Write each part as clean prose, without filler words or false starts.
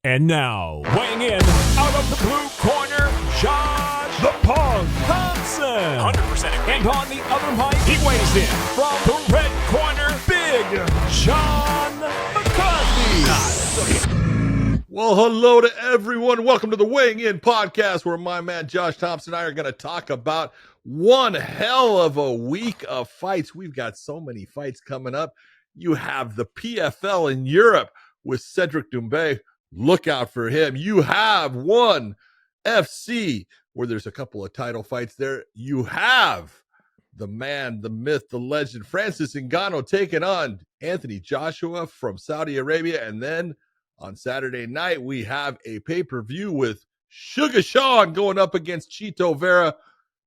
And now, weighing in out of the blue corner, Josh the Punk Thomson. 100%. And on the other mic, he weighs in from the red corner, Big John McCarthy. Well, hello to everyone. Welcome to the Weighing In podcast, where my man Josh Thomson and I are going to talk about one hell of a week of fights. We've got so many fights coming up. You have the PFL in Europe with Cedric Doumbé. Look out for him. You have one FC where there's a couple of title fights there. You have the man, the myth, the legend, Francis Ngannou taking on Anthony Joshua from Saudi Arabia. And then on Saturday night, we have a pay-per-view with Suga Sean going up against CHITO VERA.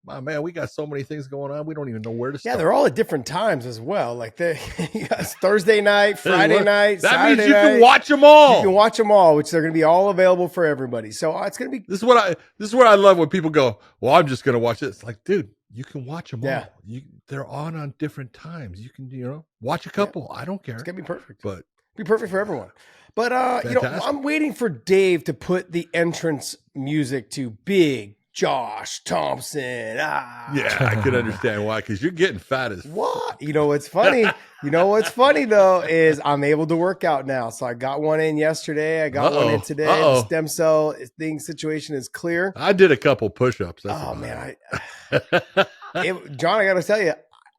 My man, we got so many things going on. We don't even know where to start. Yeah, they're all at different times as well. Like it's Thursday night, Friday night, that Saturday means you night. can watch them all. You can watch them all, which they're going to be all available for everybody. So it's going to be. This is what I love when people go, "Well, I'm just going to watch this." It's like, dude, you can watch them all. They're on different times. You can, watch a couple. Yeah. I don't care. It's going to be perfect. But be perfect for everyone. But I'm waiting for Dave to put the entrance music to Big Josh Thomson. Yeah, I could understand why, because you're getting fat as what? You know what's funny? Though is I'm able to work out now. So I got one in yesterday. I got one in today. The stem cell situation is clear. I did a couple push-ups. Man, John, I got to tell you,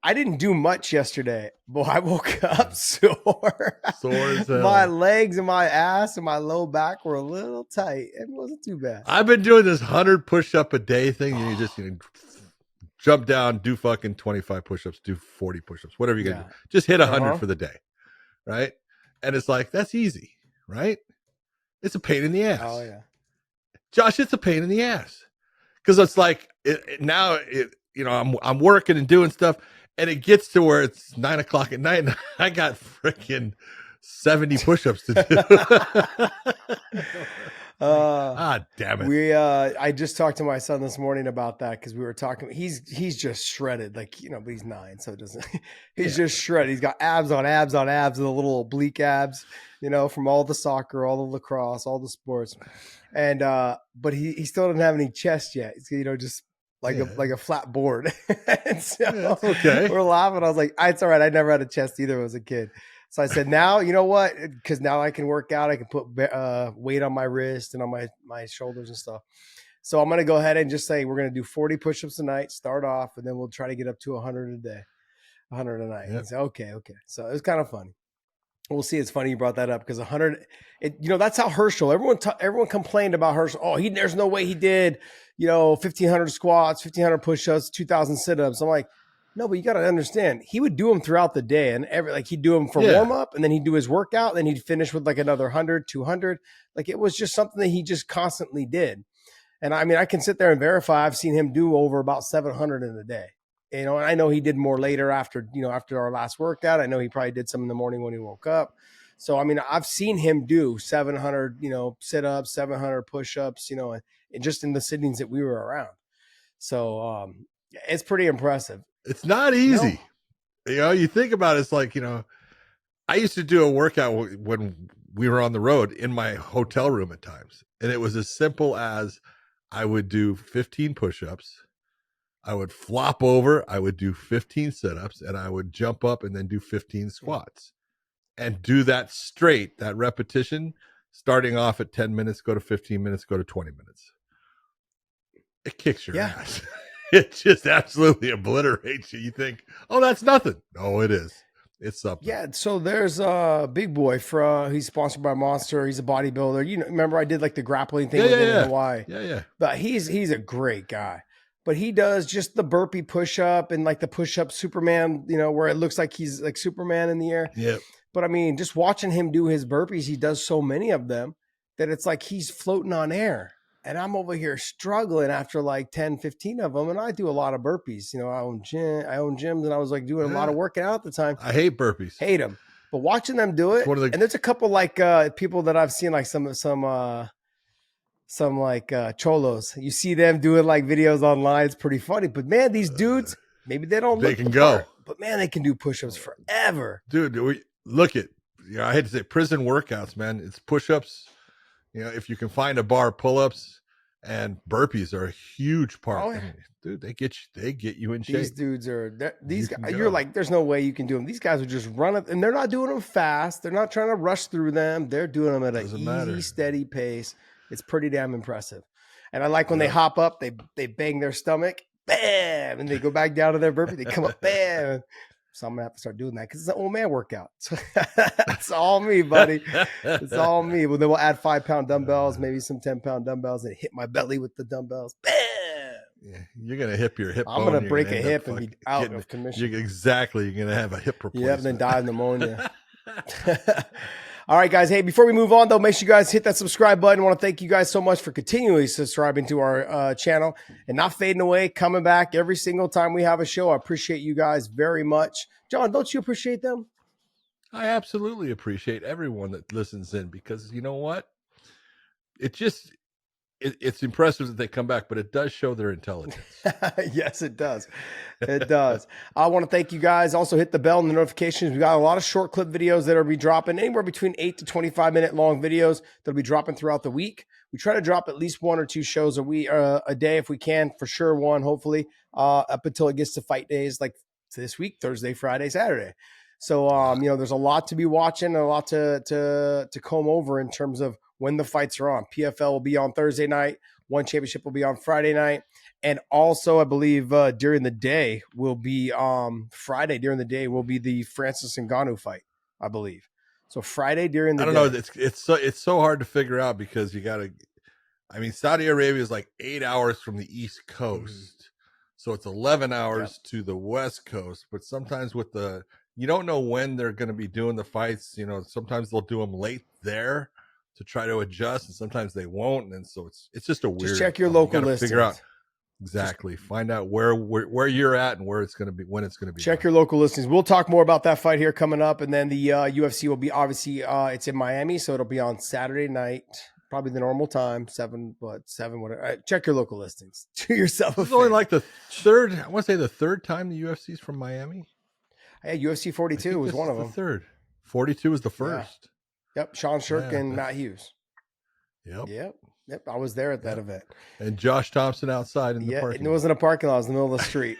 I didn't do much yesterday. Boy, I woke up sore. Sore as hell. My legs and my ass and my low back were a little tight. It wasn't too bad. I've been doing this 100 push-up a day thing. You just jump down, do fucking 25 push-ups, do 40 push-ups, whatever you're going to do. Just hit 100 for the day, right? And it's like, that's easy, right? It's a pain in the ass. Oh, yeah. Josh, it's a pain in the ass. Because it's like, I'm working and doing stuff. And it gets to where it's 9 o'clock at night, and I got freaking 70 push-ups to do. Damn it! I just talked to my son this morning about that because we were talking. He's just shredded, but he's 9, so it doesn't. He's just shredded. He's got abs on abs on abs, the little oblique abs, from all the soccer, all the lacrosse, all the sports, and but he still doesn't have any chest yet. It's, just. Like a flat board. So okay. We're laughing. I was like, it's all right. I never had a chest either as a kid. So I said, now, you know what? Because now I can work out. I can put weight on my wrist and on my shoulders and stuff. So I'm going to go ahead and just say we're going to do 40 push-ups a night, start off, and then we'll try to get up to 100 a day, 100 a night. Yep. And say, okay. So it was kind of funny. We'll see. It's funny you brought that up because 100, that's how Herschel, everyone complained about Herschel. Oh, there's no way he did, 1,500 squats, 1,500 push-ups, 2,000 sit-ups. I'm like, no, but you got to understand, he would do them throughout the day and he'd do them for warm-up and then he'd do his workout. And then he'd finish with like another 100, 200. Like it was just something that he just constantly did. And I mean, I can sit there and verify I've seen him do over about 700 in a day. And I know he did more later after our last workout. I know he probably did some in the morning when he woke up. So, I mean, I've seen him do 700, sit-ups, 700 push-ups, and just in the sittings that we were around. So, it's pretty impressive. It's not easy. You think about it, it's like, I used to do a workout when we were on the road in my hotel room at times. And it was as simple as I would do 15 push-ups. I would flop over, I would do 15 sit-ups, and I would jump up and then do 15 squats. And do that straight, that repetition, starting off at 10 minutes, go to 15 minutes, go to 20 minutes. It kicks your ass. It just absolutely obliterates you. You think, oh, that's nothing. No, it is. It's something. Yeah, so there's a big boy he's sponsored by Monster. He's a bodybuilder. Remember I did like the grappling thing with him in Hawaii. Yeah. But he's a great guy. But he does just the burpee push-up and like the push-up Superman, where it looks like he's like Superman in the air. Yep. But I mean, just watching him do his burpees, he does so many of them that it's like he's floating on air. And I'm over here struggling after like 10, 15 of them. And I do a lot of burpees. I own gyms and I was like doing a lot of working out at the time. I hate burpees. Hate them. But watching them do it. And there's a couple like people that I've seen like some like cholos. You see them doing like videos online. It's pretty funny. But man, these dudes, maybe they don't look the part, but man, they can do push-ups forever. Dude, look at, I hate to say prison workouts, man. It's push-ups, if you can find a bar, pull-ups and burpees are a huge part. Oh, yeah. I mean, dude, they get you in These shape. dudes are these You can guys. go. You're like, there's no way you can do them. These guys are just running, and they're not doing them fast. They're not trying to rush through them. They're doing them at an Doesn't easy, matter. steady pace. It's pretty damn impressive. And I like when they Yeah. hop up, they bang their stomach, bam, and they go back down to their burpee. They come up, bam. So I'm gonna have to start doing that because it's an old man workout. It's all me, buddy. It's all me. Well, then we'll add 5-pound dumbbells, maybe some 10-pound dumbbells, and hit my belly with the dumbbells. Bam. Yeah, you're gonna hip your hip. I'm bone. gonna You're break a end up hip and be out getting- of commission. Exactly. You're gonna have a hip replacement. Yep, and then die of pneumonia. All right, guys. Hey, before we move on, though, make sure you guys hit that subscribe button. I want to thank you guys so much for continually subscribing to our channel and not fading away, coming back every single time we have a show. I appreciate you guys very much. John, don't you appreciate them? I absolutely appreciate everyone that listens in because you know what? It's impressive that they come back, but it does show their intelligence. Yes, it does. It does. I want to thank you guys. Also hit the bell and the notifications. We got a lot of short clip videos that will be dropping anywhere between 8 to 25 minute long videos that'll be dropping throughout the week. We try to drop at least 1 or 2 shows a day if we can, for sure one, hopefully, up until it gets to fight days like this week, Thursday, Friday, Saturday. So, there's a lot to be watching and a lot to comb over in terms of when the fights are on. PFL will be on Thursday night. One championship will be on Friday night. And also, I believe during the day will be Friday during the day will be the Francis Ngannou fight, I believe. So Friday during the I don't know. It's so hard to figure out because you got to. I mean, Saudi Arabia is like 8 hours from the East Coast, so it's 11 hours to the West Coast. But sometimes you don't know when they're going to be doing the fights. Sometimes they'll do them late there to try to adjust, and sometimes they won't. And so it's just a weird. Just check your local listings. Figure out exactly. Find out where you're at and where it's going to be, when it's going to be. Check your local listings. We'll talk more about that fight here coming up, and then the UFC will be obviously it's in Miami, so it'll be on Saturday night, probably the normal time, 7 whatever. Check your local listings. Do yourself a It's only favor. like the third. I want to say the third time the UFC's from Miami. Yeah, UFC 42 was one of them. The third. 42 was the first. Yep, Sean Shirk Yeah, and Matt Hughes. Yep. Yep. I was there at that event. And Josh Thompson outside in the parking And it wasn't a parking lot; it was in the middle of the street.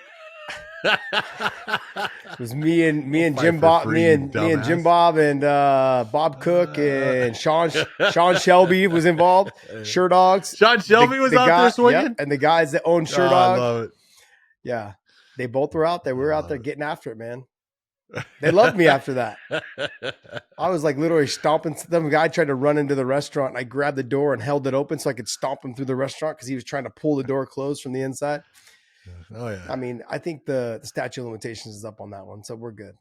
It was me and Jim Bob, me and Jim Bob and Bob Cook and Sean Shelby was involved. Sure Dogs. Sean Shelby was out there swinging. Yep, and the guys that own Sure I Dogs. love it. Yeah, they both were out there. We were out there getting after it, man. They loved me after that. I was like literally stomping. Some guy tried to run into the restaurant, and I grabbed the door and held it open so I could stomp him through the restaurant because he was trying to pull the door closed from the inside. Oh yeah. I mean, I think the statute of limitations is up on that one, so we're good.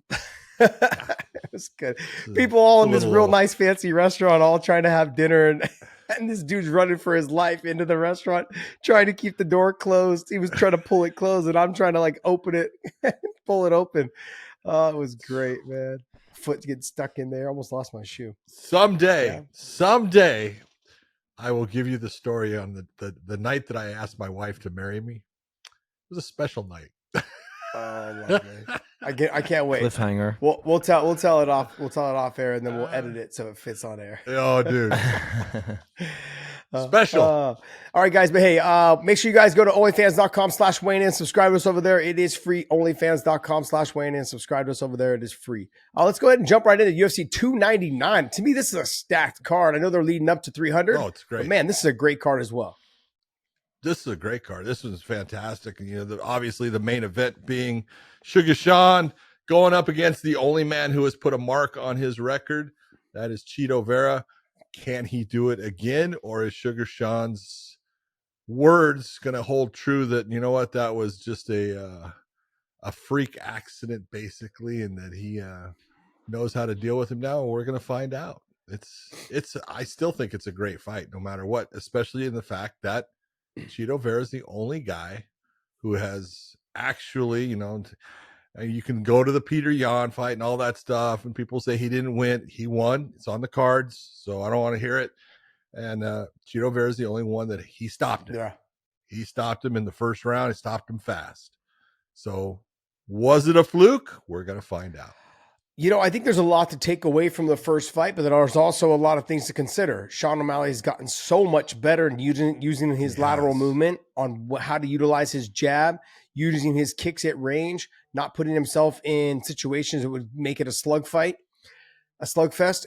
It was good. People all in this real nice fancy restaurant, all trying to have dinner, and this dude's running for his life into the restaurant, trying to keep the door closed. He was trying to pull it closed, and I'm trying to like open it, pull it open. Oh, it was great, man. Foot gets stuck in there. Almost lost my shoe. Someday, I will give you the story on the night that I asked my wife to marry me. It was a special night. Oh, lovely. I can't wait. Cliffhanger. We'll tell it off air, and then we'll edit it so it fits on air. Oh, dude. Special. All right, guys. But hey, make sure you guys go to onlyfans.com/weighing-in. Subscribe to us over there. It is free. Onlyfans.com/weighing-in. Subscribe to us over there. It is free. Let's go ahead and jump right into UFC 299. To me, this is a stacked card. I know they're leading up to 300. Oh, it's great. But man, this is a great card as well. This is a great card. This was fantastic. And, obviously the main event being Suga Sean going up against the only man who has put a mark on his record. That is CHITO VERA. Can he do it again? Or is Suga Sean's words going to hold true that, you know what, that was just a freak accident basically, and that he knows how to deal with him now? And we're going to find out. I still think it's a great fight no matter what, especially in the fact that CHITO VERA is the only guy who has actually, you can go to the Peter Yan fight and all that stuff, and people say he didn't win. He won. It's on the cards, so I don't want to hear it. And CHITO VERA is the only one that he stopped him. Yeah. He stopped him in the first round. He stopped him fast. So was it a fluke? We're going to find out. I think there's a lot to take away from the first fight, but there's also a lot of things to consider. Sean O'Malley has gotten so much better in using his lateral movement, on how to utilize his jab, using his kicks at range, not putting himself in situations that would make it a slugfest.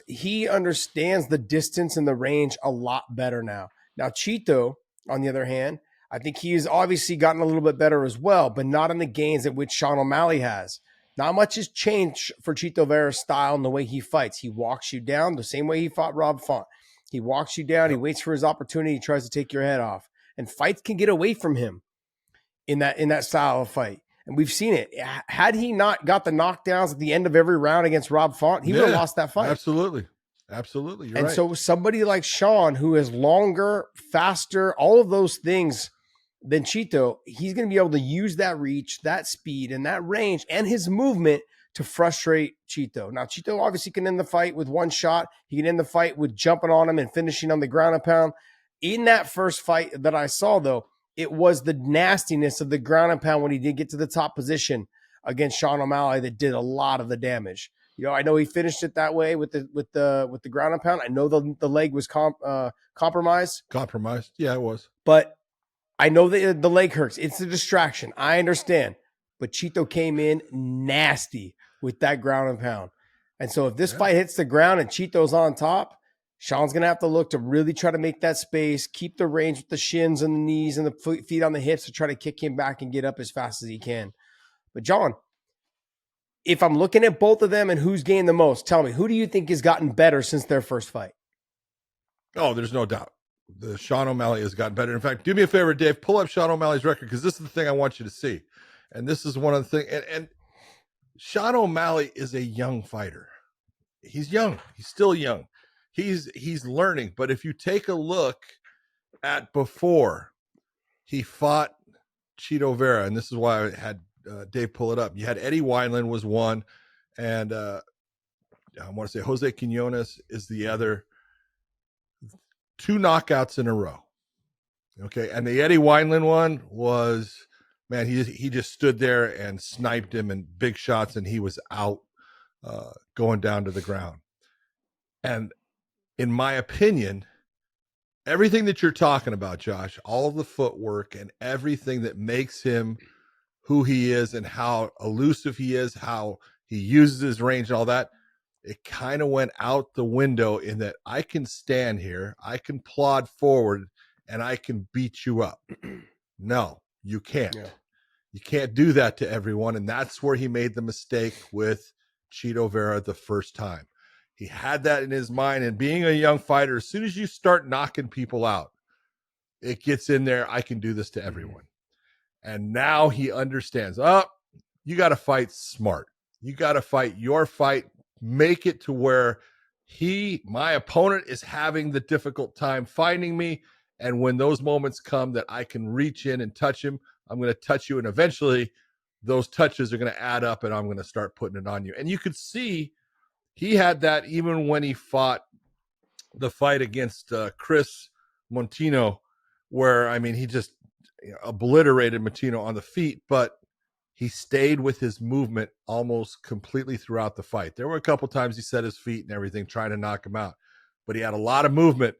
He understands the distance and the range a lot better now. Now, Chito, on the other hand, I think he's obviously gotten a little bit better as well, but not in the gains at which Sean O'Malley has. Not much has changed for Chito Vera's style and the way he fights. He walks you down the same way he fought Rob Font. He walks you down. He waits for his opportunity. He tries to take your head off. And fights can get away from him in that style of fight. And we've seen it. Had he not got the knockdowns at the end of every round against Rob Font, he would have lost that fight. Absolutely. You're right. So somebody like Sean, who is longer, faster, all of those things than Chito, he's going to be able to use that reach, that speed, and that range, and his movement to frustrate Chito. Now, Chito obviously can end the fight with one shot. He can end the fight with jumping on him and finishing on the ground and pound. In that first fight that I saw, though, it was the nastiness of the ground and pound when he did get to the top position against Sean O'Malley that did a lot of the damage. I know he finished it that way with the ground and pound. I know the leg was compromised. Compromised, yeah, it was. But I know that the leg hurts. It's a distraction. I understand. But Chito came in nasty with that ground and pound. And so if this fight hits the ground and Chito's on top, Sean's going to have to look to really try to make that space, keep the range with the shins and the knees and the feet on the hips to try to kick him back and get up as fast as he can. But John, if I'm looking at both of them and who's gained the most, tell me, who do you think has gotten better since their first fight? Oh, there's no doubt. The Sean O'Malley has gotten better. In fact, do me a favor, Dave, pull up Sean O'Malley's record, because this is the thing I want you to see. And this is one of the things. And Sean O'Malley is a young fighter. He's young. He's still young. He's learning. But if you take a look at before he fought Chito Vera, and this is why I had Dave pull it up. You had Eddie Wineland was one, and I want to say Jose Quinones is the other. 2 knockouts in a row. Okay. And the Eddie Wineland one was, man, he just stood there and sniped him in big shots, and he was out going down to the ground. And in my opinion, everything that you're talking about, Josh, all the footwork and everything that makes him who he is and how elusive he is, how he uses his range and all that, it kind of went out the window in that I can stand here, I can plod forward, and I can beat you up. No, you can't. Yeah. You can't do that to everyone, and that's where he made the mistake with Chito Vera the first time. He had that in his mind, and being a young fighter, as soon as you start knocking people out, it gets in there, I can do this to everyone. And now he understands, you got to fight smart. You got to fight your fight. Make it to where my opponent is having the difficult time finding me. And when those moments come that I can reach in and touch him, I'm going to touch you. And eventually those touches are going to add up, and I'm going to start putting it on you. And you could see he had that even when he fought the fight against Chris Montino, where, I mean, he just obliterated Montino on the feet, but he stayed with his movement almost completely throughout the fight. There were a couple times he set his feet and everything, trying to knock him out, but he had a lot of movement.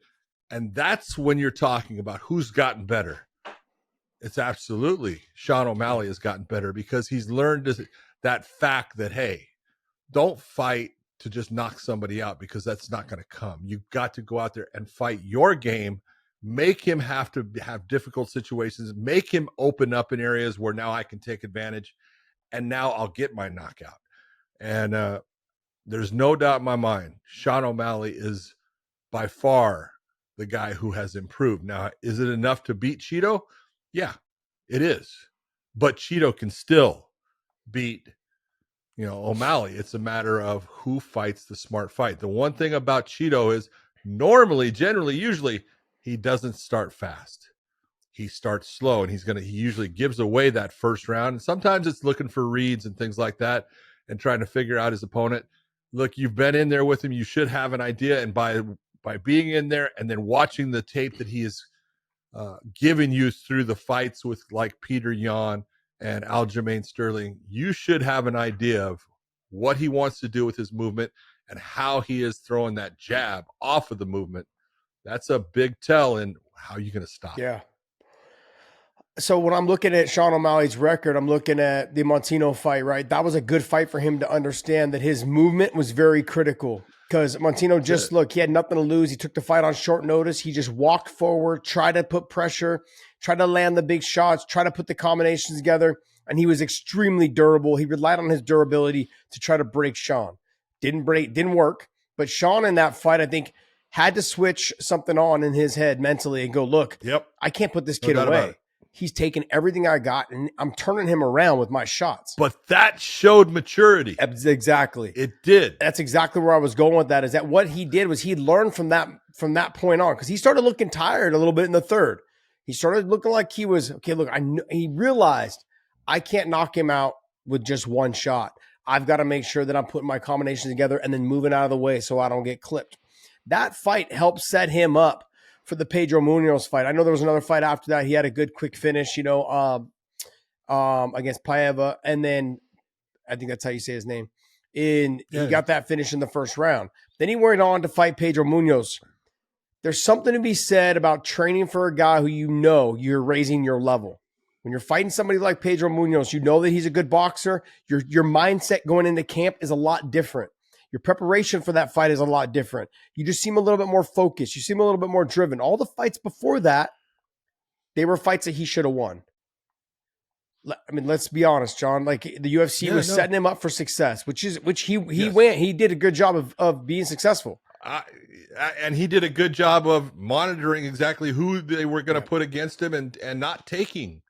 And that's when you're talking about who's gotten better. It's absolutely Sean O'Malley has gotten better, because he's learned that fact that, hey, don't fight to just knock somebody out, because that's not going to come. You've got to go out there and fight your game, make him have to have difficult situations, make him open up in areas where now I can take advantage, and now I'll get my knockout. And there's no doubt in my mind, Sean O'Malley is by far the guy who has improved. Now, is it enough to beat Chito? Yeah, it is. But Chito can still beat, O'Malley. It's a matter of who fights the smart fight. The one thing about Chito is normally, generally, usually, he doesn't start fast. He starts slow, and he usually gives away that first round. And sometimes it's looking for reads and things like that and trying to figure out his opponent. Look, you've been in there with him. You should have an idea. And by being in there and then watching the tape that he has given you through the fights with like Peter Yan and Aljamain Sterling, you should have an idea of what he wants to do with his movement and how he is throwing that jab off of the movement. That's a big tell in how you're going to stop. Yeah. So when I'm looking at Sean O'Malley's record, I'm looking at the Montino fight, right? That was a good fight for him to understand that his movement was very critical because Montino he had nothing to lose. He took the fight on short notice. He just walked forward, tried to put pressure, tried to land the big shots, tried to put the combinations together, and he was extremely durable. He relied on his durability to try to break Sean. Didn't work. But Sean in that fight, I think, had to switch something on in his head mentally and go, look, I can't put this kid away. He's taken everything I got, and I'm turning him around with my shots. But that showed maturity. Exactly. It did. That's exactly where I was going with that, is that what he did was he learned from that point on, because he started looking tired a little bit in the third. He started looking like he was, okay, look, he realized I can't knock him out with just one shot. I've got to make sure that I'm putting my combinations together and then moving out of the way so I don't get clipped. That fight helped set him up for the Pedro Munoz fight. I know there was another fight after that. He had a good quick finish, against Paiva. And then I think that's how you say his name. He got that finish in the first round. Then he went on to fight Pedro Munoz. There's something to be said about training for a guy who you're raising your level. When you're fighting somebody like Pedro Munoz, you know that he's a good boxer. Your mindset going into camp is a lot different. Your preparation for that fight is a lot different. You just seem a little bit more focused. You seem a little bit more driven. All the fights before that, they were fights that he should have won. I mean, let's be honest, John. Like the UFC was setting him up for success, which he went. He did a good job of being successful. And he did a good job of monitoring exactly who they were going to put against him and not taking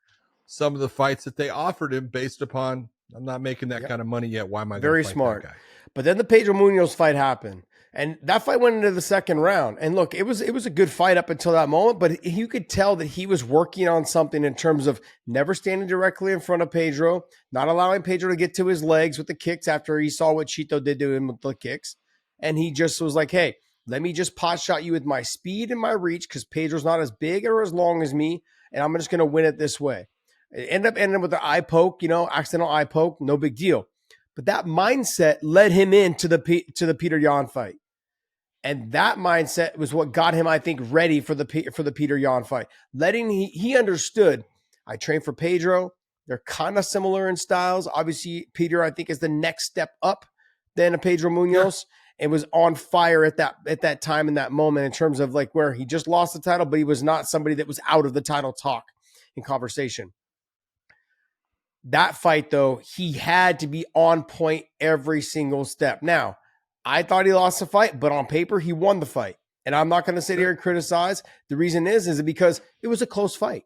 some of the fights that they offered him based upon, I'm not making that kind of money yet. Why am I very fight smart that guy? But then the Pedro Munoz fight happened, and that fight went into the second round. And look, it was a good fight up until that moment, but you could tell that he was working on something in terms of never standing directly in front of Pedro, not allowing Pedro to get to his legs with the kicks after he saw what Chito did to him with the kicks. And he just was like, hey, let me just pot shot you with my speed and my reach because Pedro's not as big or as long as me, and I'm just going to win it this way. It ended up with the eye poke, accidental eye poke, no big deal. But that mindset led him into the Peter Yan fight. And that mindset was what got him, I think, ready for the Peter Yan fight. He understood, I trained for Pedro. They're kind of similar in styles. Obviously, Peter, I think, is the next step up than a Pedro Munoz. And was on fire at that time in that moment in terms of like where he just lost the title, but he was not somebody that was out of the title talk in conversation. That fight, though, he had to be on point every single step. Now, I thought he lost the fight, but on paper, he won the fight. And I'm not going to sit here and criticize. The reason is because it was a close fight.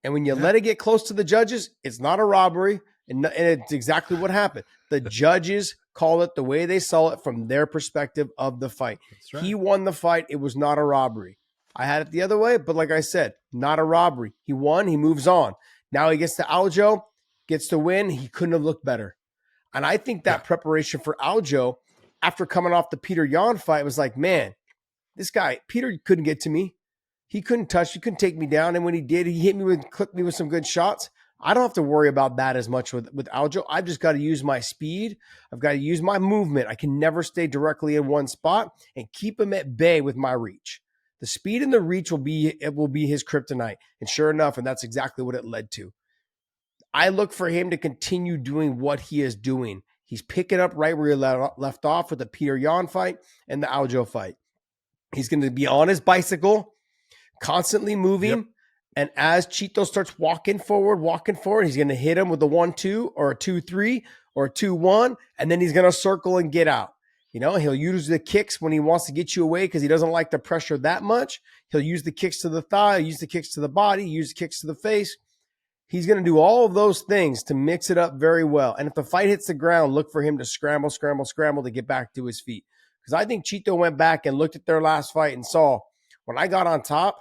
And when you let it get close to the judges, it's not a robbery. And it's exactly what happened. The judges call it the way they saw it from their perspective of the fight. Right. He won the fight. It was not a robbery. I had it the other way, but like I said, not a robbery. He won. He moves on. Now he gets to Aljo. Gets to win. He couldn't have looked better. And I think that preparation for Aljo, after coming off the Peter Yan fight, was like, man, this guy, Peter couldn't get to me. He couldn't take me down. And when he did, he clipped me with some good shots. I don't have to worry about that as much with Aljo. I've just got to use my speed. I've got to use my movement. I can never stay directly in one spot and keep him at bay with my reach. The speed and the reach will be his kryptonite. And sure enough, and that's exactly what it led to. I look for him to continue doing what he is doing. He's picking up right where he left off with the Peter Yan fight and the Aljo fight. He's going to be on his bicycle, constantly moving. Yep. And as Chito starts walking forward, he's going to hit him with a 1-2 or a 2-3 or a 2-1, and then he's going to circle and get out. He'll use the kicks when he wants to get you away because he doesn't like the pressure that much. He'll use the kicks to the thigh, use the kicks to the body, use the kicks to the face. He's going to do all of those things to mix it up very well. And if the fight hits the ground, look for him to scramble to get back to his feet. Because I think Chito went back and looked at their last fight and saw, when I got on top,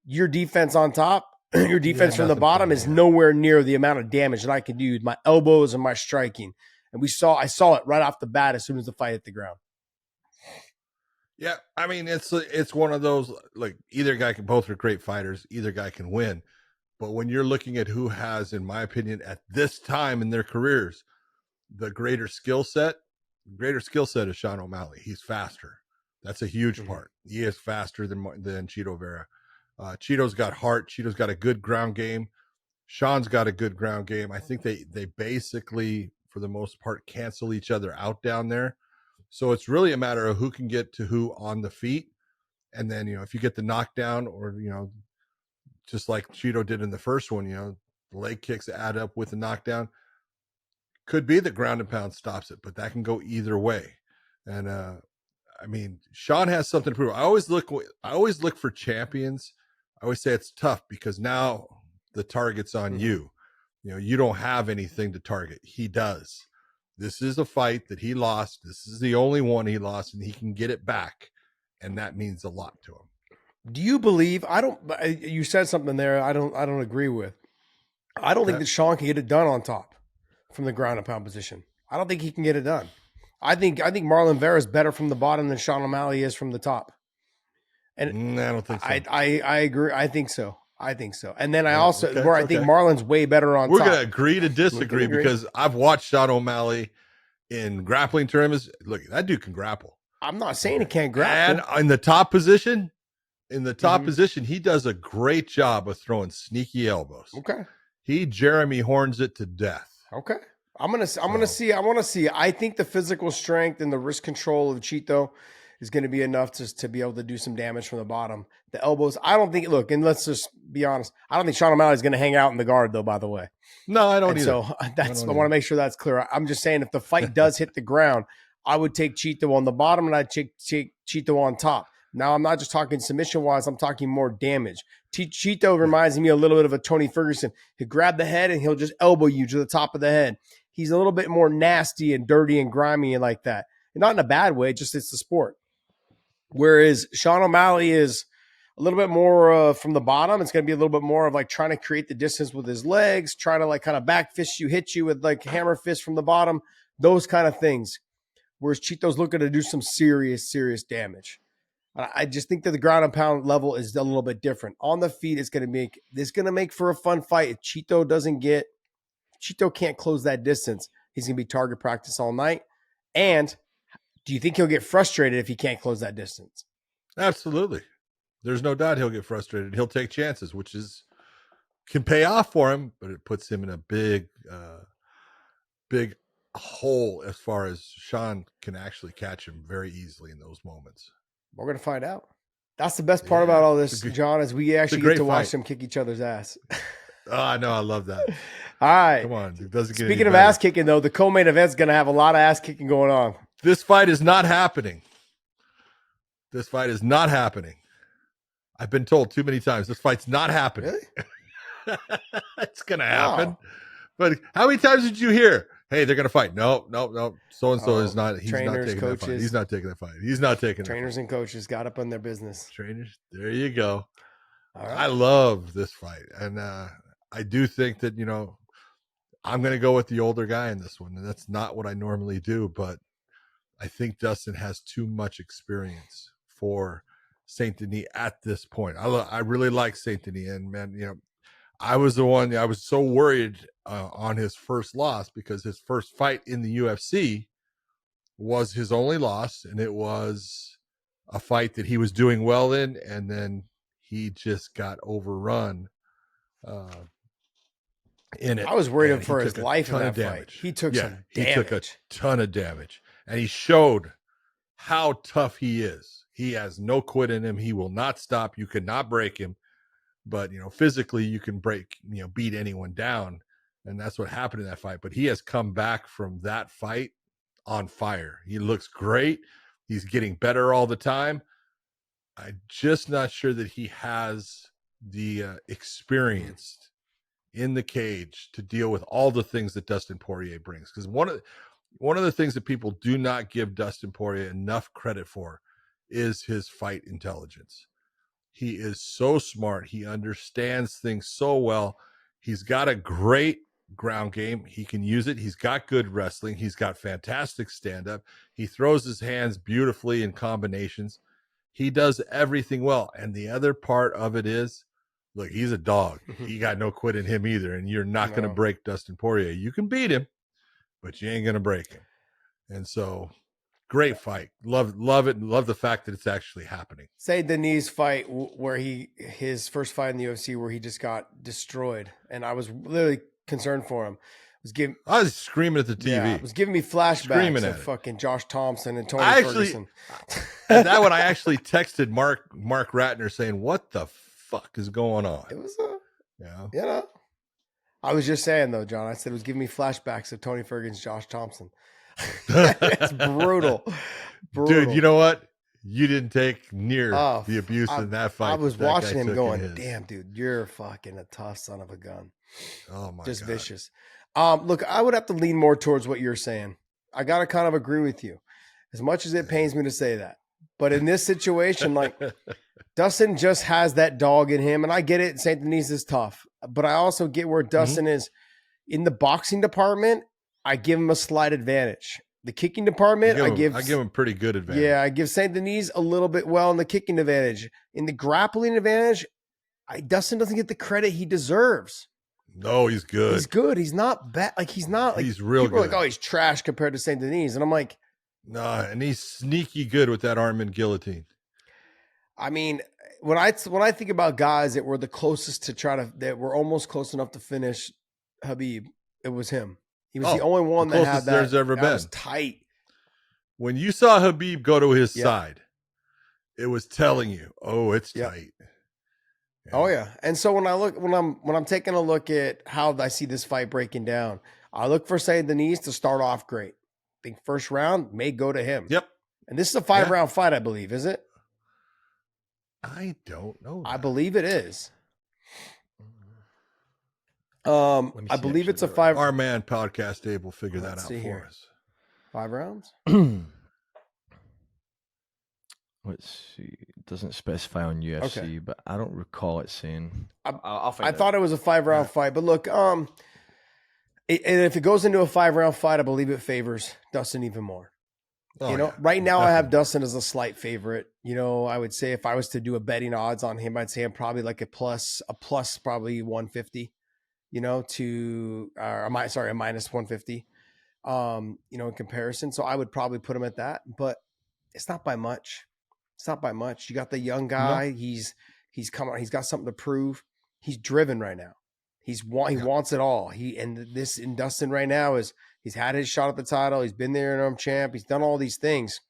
your defense on top, your defense from the bottom is nowhere near the amount of damage that I can do with my elbows and my striking. And I saw it right off the bat as soon as the fight hit the ground. Yeah, I mean, it's one of those, like, either guy both are great fighters, either guy can win. But when you're looking at who has, in my opinion, at this time in their careers, the greater skill set is Sean O'Malley. He's faster. That's a huge part. He is faster than Chito Vera. Chito's got heart. Chito's got a good ground game. Sean's got a good ground game. I think they basically, for the most part, cancel each other out down there. So it's really a matter of who can get to who on the feet. And then, if you get the knockdown or, just like Chito did in the first one, the leg kicks add up with the knockdown. Could be the ground and pound stops it, but that can go either way. And, Sean has something to prove. I always look for champions. I always say it's tough because now the target's on you. You don't have anything to target. He does. This is a fight that he lost. This is the only one he lost, and he can get it back. And that means a lot to him. Do you believe, you said something there I don't agree with. I don't think that Sean can get it done on top from the ground and pound position. I don't think he can get it done. I think Marlon Vera is better from the bottom than Sean O'Malley is from the top. And I don't think so. I agree. I think so. And then I think okay. Marlon's way better on We're top. We're going to agree to disagree because I've watched Sean O'Malley in grappling tournaments. Look, that dude can grapple. I'm not saying he can't grapple. And in the top position, he does a great job of throwing sneaky elbows. Okay. He Jeremy Horns it to death. Okay. I want to see. I think the physical strength and the wrist control of Chito is going to be enough to be able to do some damage from the bottom. The elbows, I don't think, and let's just be honest, I don't think Sean O'Malley is going to hang out in the guard, though, by the way. No, I don't either. So I want to make sure that's clear. I'm just saying if the fight does hit the ground, I would take Chito on the bottom and I'd take Chito on top. Now, I'm not just talking submission-wise. I'm talking more damage. Chito reminds me a little bit of a Tony Ferguson. He'll grab the head and he'll just elbow you to the top of the head. He's a little bit more nasty and dirty and grimy and like that. And not in a bad way, just it's the sport. Whereas Sean O'Malley is a little bit more from the bottom. It's going to be a little bit more of like trying to create the distance with his legs, trying to like kind of back fist you, hit you with like hammer fist from the bottom, those kind of things. Whereas Chito's looking to do some serious damage. I just think that the ground and pound level is a little bit different. On the feet, it's going to make for a fun fight. If Chito can't close that distance, he's going to be target practice all night. And do you think he'll get frustrated if he can't close that distance? Absolutely. There's no doubt he'll get frustrated. He'll take chances, which can pay off for him, but it puts him in a big hole as far as Sean can actually catch him very easily in those moments. We're going to find out. That's the best part about all this, John, is we actually get to watch them kick each other's ass. Oh, I know. I love that. All right. Come on. It doesn't get Speaking of ass kicking, though, the co-main event's going to have a lot of ass kicking going on. This fight is not happening. I've been told too many times this fight's not happening. Really? It's going to happen. Oh. But how many times did you hear? Hey, they're going to fight. No. So-and-so is not. He's not taking that fight. He's not taking that fight. He's not taking that fight. Trainers and coaches got up on their business. Trainers. There you go. All right. I love this fight. And I do think that, I'm going to go with the older guy in this one. And that's not what I normally do. But I think Dustin has too much experience for Saint Denis at this point. I really like Saint Denis. And, man, I was so worried on his first loss because his first fight in the UFC was his only loss, and it was a fight that he was doing well in, and then he just got overrun in it. I was worried for his life in that fight. He took some damage. He took a ton of damage, and he showed how tough he is. He has no quit in him. He will not stop. You cannot break him. But, physically you can beat anyone down. And that's what happened in that fight. But he has come back from that fight on fire. He looks great. He's getting better all the time. I'm just not sure that he has the experience in the cage to deal with all the things that Dustin Poirier brings. Because one of the things that people do not give Dustin Poirier enough credit for is his fight intelligence. He is so smart. He understands things so well. He's got a great ground game. He can use it. He's got good wrestling. He's got fantastic stand-up. He throws his hands beautifully in combinations. He does everything well. And the other part of it is, look, he's a dog. He got no quit in him either. And you're not going to break Dustin Poirier. You can beat him, but you ain't gonna break him. And so, great fight. Love it. Love the fact that it's actually happening. Say Denis fight where his first fight in the UFC where he just got destroyed, and I was literally concerned for him. I was screaming at the TV. Yeah, it was giving me flashbacks of fucking Josh Thompson and Tony Ferguson. And that one, I actually texted Mark Ratner saying, "What the fuck is going on?" It was I was just saying though, John. I said it was giving me flashbacks of Tony Ferguson's Josh Thompson. It's brutal. Dude, you know what? You didn't take near the abuse in that fight. I was watching him going, damn, dude, you're fucking a tough son of a gun. Oh my Just God. vicious. Look, I would have to lean more towards what you're saying. I got to kind of agree with you, as much as it pains me to say that. But in this situation, like Dustin just has that dog in him, and I get it. St. Denis is tough, but I also get where Dustin is in the boxing department. I give him a slight advantage. The kicking department, I give him pretty good advantage. Yeah, I give St. Denis a little bit in the kicking advantage. In the grappling advantage, Dustin doesn't get the credit he deserves. No, he's good. He's good. He's not bad. Like he's not. Like, he's real good. Like, oh, he's trash compared to St. Denis, and I'm like, nah, and he's sneaky good with that arm and guillotine. I mean, when I think about guys that were the closest that were almost close enough to finish Khabib, it was him. He was the only one that had that. There's ever been. Was tight. When you saw Khabib go to his side, it was telling you, oh, it's tight. Yeah. Oh yeah. And so when I'm taking a look at how I see this fight breaking down, I look for St. Denis to start off great. I think first round may go to him. Yep. And this is a 5-round fight, I believe, is it? I don't know. I believe it is. I believe it's a 5. Our man podcast Dave will figure that out for us. 5 rounds? Let's see. It doesn't specify on UFC, but I don't recall it saying. I thought it was a 5-round fight, but look, and if it goes into a 5-round fight, I believe it favors Dustin even more. Right now I have Dustin as a slight favorite. I would say if I was to do a betting odds on him, I'd say I'm probably like a plus probably 150. A minus 150. In comparison. So I would probably put him at that, but it's not by much. You got the young guy. No. He's come on. He's got something to prove. He's driven right now. He wants it all. In Dustin right now is he's had his shot at the title. He's been there interim champ. He's done all these things,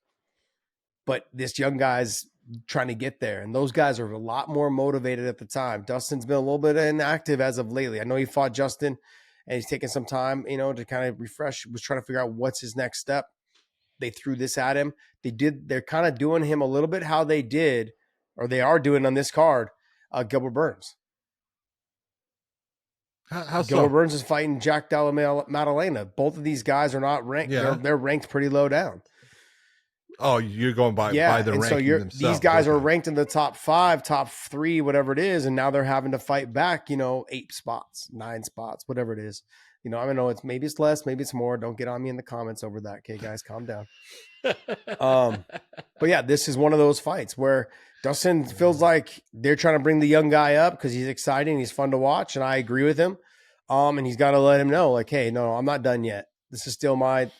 but this young guy's trying to get there. And those guys are a lot more motivated at the time. Dustin's been a little bit inactive as of lately. I know he fought Justin and he's taking some time, to kind of refresh, was trying to figure out what's his next step. They threw this at him. They're kind of doing him a little bit how they did, or they are doing on this card, Gilbert Burns. How Gilbert Burns is fighting Jack Della Maddalena. Both of these guys are not ranked. Yeah. They're ranked pretty low down. Oh, you're going by the ranking themselves. These guys are ranked in the top 5, top 3, whatever it is, and now they're having to fight back, 8 spots, 9 spots, whatever it is. I don't know. Maybe it's less, maybe it's more. Don't get on me in the comments over that. Okay, guys, calm down. But yeah, this is one of those fights where Dustin feels like they're trying to bring the young guy up because he's exciting, he's fun to watch, and I agree with him. And he's got to let him know, like, hey, no, I'm not done yet. This is still my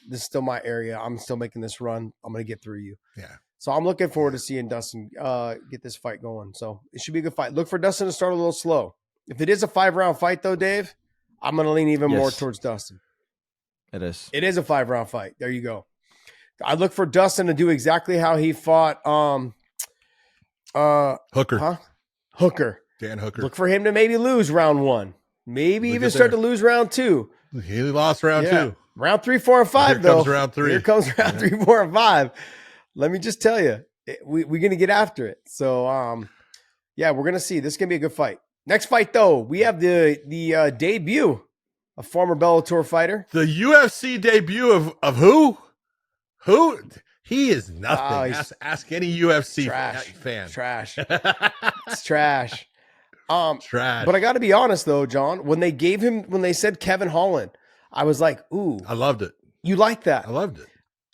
area. I'm still making this run. I'm going to get through you. Yeah. So I'm looking forward to seeing Dustin get this fight going. So it should be a good fight. Look for Dustin to start a little slow. If it is a 5-round fight, though, Dave, I'm going to lean even more towards Dustin. It is. It is a 5-round fight. There you go. I look for Dustin to do exactly how he fought Hooker. Huh? Hooker. Dan Hooker. Look for him to maybe lose round 1. Maybe even start to lose round 2. He lost round 2. Round 3, 4, and 5, though. Here comes round 3. Here comes round 3, 4, and 5. Let me just tell you, we're going to get after it. So, we're going to see. This is going to be a good fight. Next fight, though, we have the debut of former Bellator fighter. The UFC debut of who? Who? He is nothing. Ask any UFC fan. Trash. It's trash. Trash. But I got to be honest, though, John, when they said Kevin Holland, I was like, ooh. I loved it. You like that? I loved it.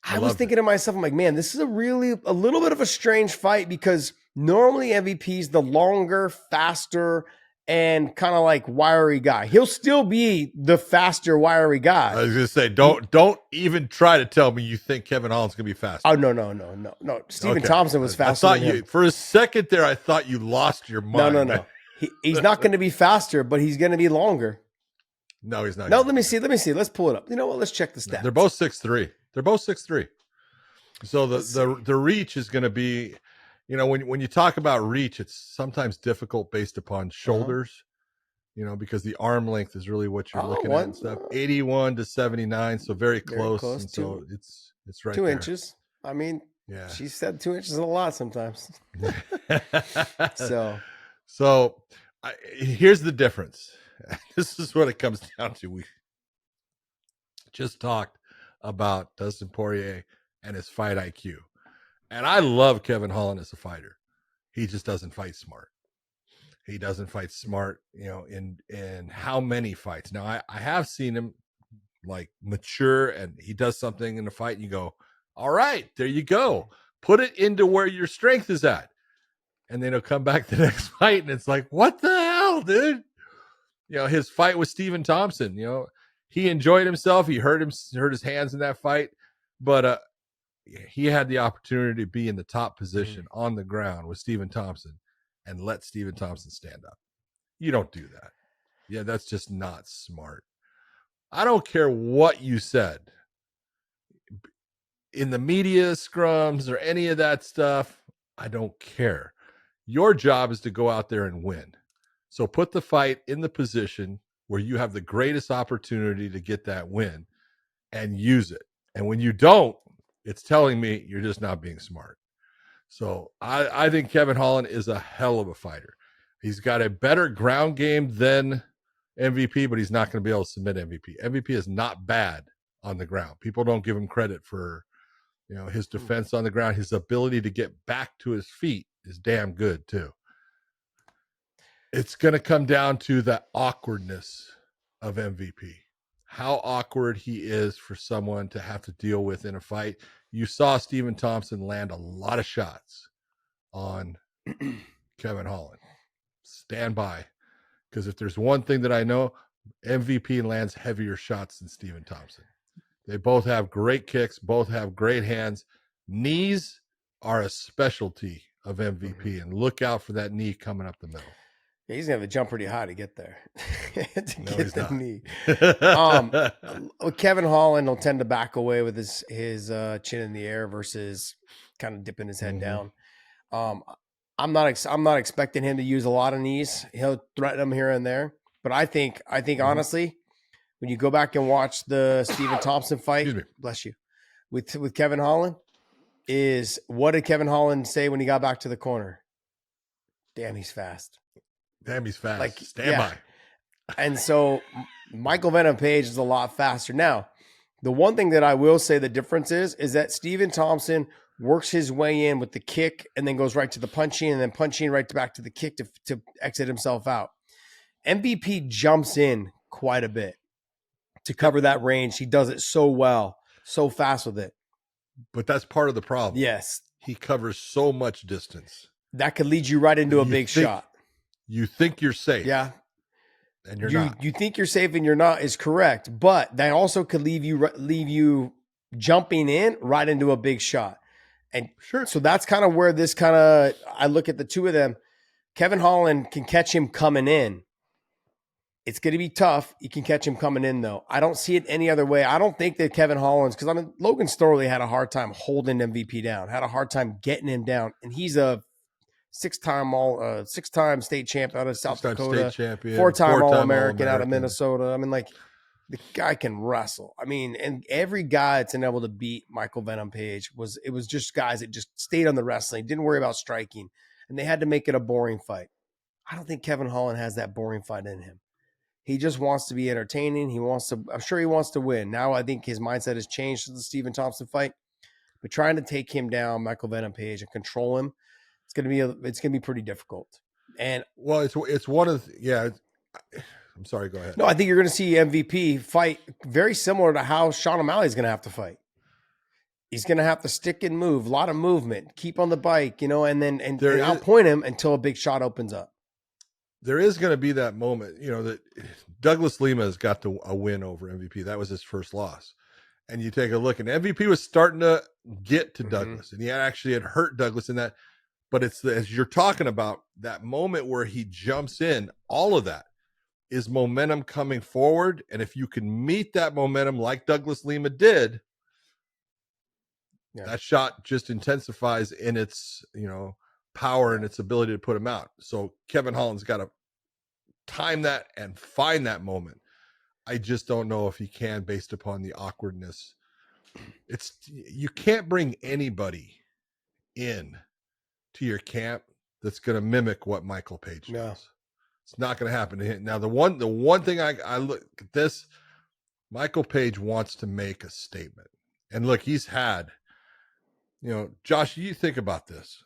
I was thinking to myself, I'm like, man, this is a little bit of a strange fight because normally MVP's the longer, faster, and kind of like wiry guy. He'll still be the faster, wiry guy. I was gonna say, don't even try to tell me you think Kevin Holland's gonna be fast. Oh no. Stephen Thomson was faster. I thought you for a second there. I thought you lost your mind. No. He's not going to be faster, but he's going to be longer. No, he's not. No, let me see. Let's pull it up. You know what? Let's check the stats. They're both 6'3". They're both 6'3". So the reach is going to be, when you talk about reach, it's sometimes difficult based upon shoulders, because the arm length is really what you're looking at and stuff. 81 to 79, so very close. And so it's right 2 there. inches. I mean, yeah. She said 2 inches is a lot sometimes. So here's the difference. This is what it comes down to. We just talked about Dustin Poirier and his fight IQ. And I love Kevin Holland as a fighter. He just doesn't fight smart. He doesn't fight smart, in how many fights. Now, I have seen him like mature, and he does something in the fight and you go, all right, there you go. Put it into where your strength is at. And then he'll come back the next fight and it's like, what the hell, dude? His fight with Stephen Thomson, he enjoyed himself. He hurt his hands in that fight, but he had the opportunity to be in the top position on the ground with Stephen Thomson and let Stephen Thomson stand up. You don't do that. Yeah, that's just not smart. I don't care what you said in the media scrums or any of that stuff. I don't care. Your job is to go out there and win. So put the fight in the position where you have the greatest opportunity to get that win and use it. And when you don't, it's telling me you're just not being smart. So I think Kevin Holland is a hell of a fighter. He's got a better ground game than MVP, but he's not going to be able to submit MVP. MVP is not bad on the ground. People don't give him credit for, his defense on the ground. His ability to get back to his feet is damn good too. It's going to come down to the awkwardness of MVP. How awkward he is for someone to have to deal with in a fight. You saw Stephen Thomson land a lot of shots on Kevin Holland. Stand by. Because if there's one thing that I know, MVP lands heavier shots than Stephen Thomson. They both have great kicks, both have great hands. Knees are a specialty of MVP, and look out for that knee coming up the middle. Yeah, he's gonna have to jump pretty high to get there. Knee. Kevin Holland will tend to back away with his chin in the air versus kind of dipping his head down. I'm not expecting him to use a lot of knees. He'll threaten them here and there, but I think honestly, when you go back and watch the Stephen Thomson fight, bless you, with Kevin Holland, is what did Kevin Holland say when he got back to the corner? Damn, he's fast. Damn, he's fast. Like, Stand by. And so Michael Venom Page is a lot faster. Now, the one thing that I will say the difference is that Stephen Thomson works his way in with the kick and then goes right to the punching and then punching right back to the kick to exit himself out. MVP jumps in quite a bit to cover that range. He does it so well, so fast with it. But that's part of the problem. Yes. He covers so much distance. That could lead you right into a big shot. You think you're safe. Yeah. And you're not. You think you're safe and you're not is correct. But that also could leave you jumping in right into a big shot. And sure. So that's kind of where I look at the two of them. Kevin Holland can catch him coming in. It's going to be tough. You can catch him coming in, though. I don't see it any other way. I don't think that Kevin Holland's, because Logan Storley had a hard time holding MVP down, had a hard time getting him down, and he's a six-time state champ out of South Dakota, four-time All-American out of Minnesota. I mean, like, the guy can wrestle. I mean, and every guy that's been able to beat Michael Venom Page was just guys that just stayed on the wrestling, didn't worry about striking, and they had to make it a boring fight. I don't think Kevin Holland has that boring fight in him. He just wants to be entertaining. I'm sure he wants to win. Now I think his mindset has changed since the Stephen Thomson fight. But trying to take him down, Michael Venom Page, and control him, it's gonna be pretty difficult. And well, it's one of I'm sorry, go ahead. No, I think you're gonna see MVP fight very similar to how Sean O'Malley is gonna have to fight. He's gonna have to stick and move, a lot of movement, keep on the bike, and outpoint him until a big shot opens up. there is going to be that moment, that Douglas Lima has got a win over MVP. That was his first loss. And you take a look, and MVP was starting to get to Douglas, and he actually had hurt Douglas in that. But it's as you're talking about, that moment where he jumps in, all of that is momentum coming forward. And if you can meet that momentum like Douglas Lima did, that shot just intensifies in its, power and its ability to put him out. So Kevin Holland's got to time that and find that moment. I just don't know if he can, based upon the awkwardness. You can't bring anybody in to your camp that's going to mimic what Michael Page does. It's not going to happen to him. Now, the one thing I look at this, Michael Page wants to make a statement. And look, he's had, Josh, you think about this.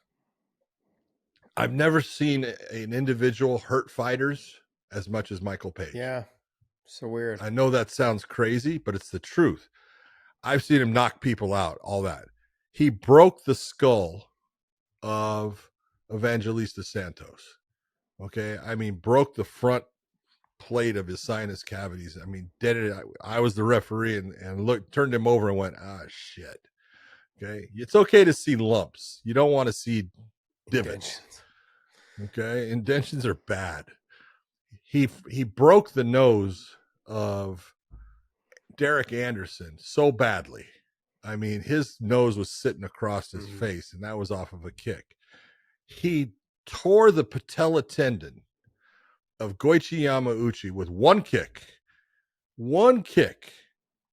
I've never seen an individual hurt fighters as much as Michael Page. Yeah. So weird. I know that sounds crazy, but it's the truth. I've seen him knock people out, all that. He broke the skull of Evangelista Santos. Okay. I mean, broke the front plate of his sinus cavities. I mean, did it. I was the referee and turned him over and went, shit. Okay. It's okay to see lumps. You don't want to see divots. Okay. Indentions are bad. He broke the nose of Derek Anderson so badly. I mean, his nose was sitting across his face, and that was off of a kick. He tore the patella tendon of Goichi Yamauchi with one kick,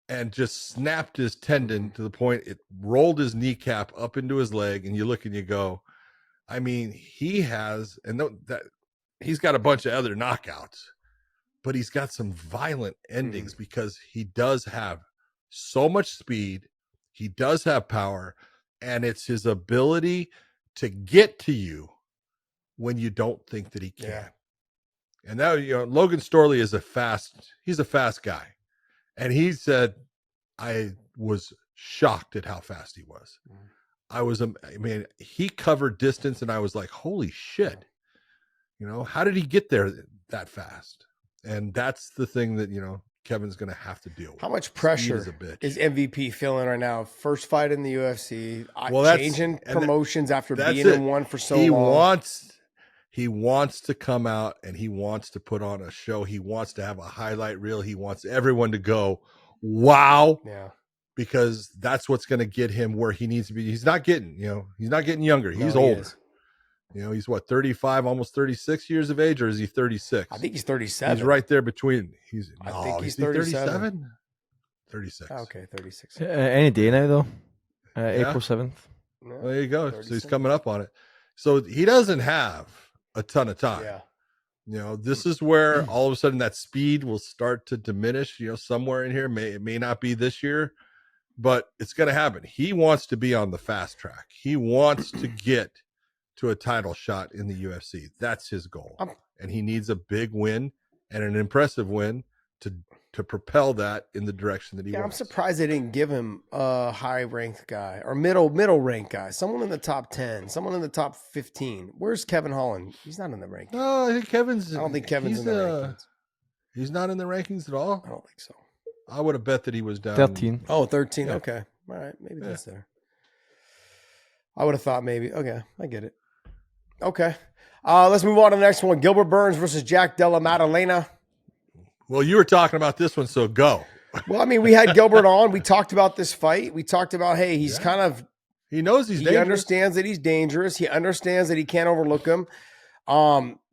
and just snapped his tendon to the point it rolled his kneecap up into his leg. And you look and you go, I mean, he's got a bunch of other knockouts, but he's got some violent endings because he does have so much speed. He does have power, and it's his ability to get to you when you don't think that he can. Yeah. And now, Logan Storley is he's a fast guy. And he said, I was shocked at how fast he was. He covered distance, and I was like, holy shit. How did he get there that fast? And that's the thing that, Kevin's going to have to deal with. How much pressure is MVP feeling right now? First fight in the UFC, changing promotions after being in one for so long. He wants to come out and he wants to put on a show. He wants to have a highlight reel. He wants everyone to go, wow. Yeah. Because that's what's going to get him where he needs to be. He's not getting younger. He's older. He's 35, almost 36 years of age, or is he 36? I think he's 37. He's right there between. I think he's 37. 36. Okay, 36. Any day now, though. April 7th. Well, there you go. 37. So he's coming up on it. So he doesn't have a ton of time. Yeah. This is where all of a sudden that speed will start to diminish, somewhere in here. It may not be this year, but it's going to happen. He wants to be on the fast track. He wants to get to a title shot in the UFC. That's his goal. And he needs a big win and an impressive win to propel that in the direction that he wants. I'm surprised they didn't give him a high-ranked guy or middle-ranked guy, someone in the top 10, someone in the top 15. Where's Kevin Holland? He's not in the rankings. No, I think I don't think Kevin's in the rankings. He's not in the rankings at all? I don't think so. I would have bet that he was down. 13. Oh, 13. Yeah. Okay. All right. Maybe that's there. I would have thought maybe. Okay. I get it. Okay. Let's move on to the next one. Gilbert Burns versus Jack Della Maddalena. Well, you were talking about this one, so go. Well, I mean, we had Gilbert on. We talked about this fight. We talked about, hey, he's kind of... He knows he's dangerous. He understands that he's dangerous. He understands that he can't overlook him.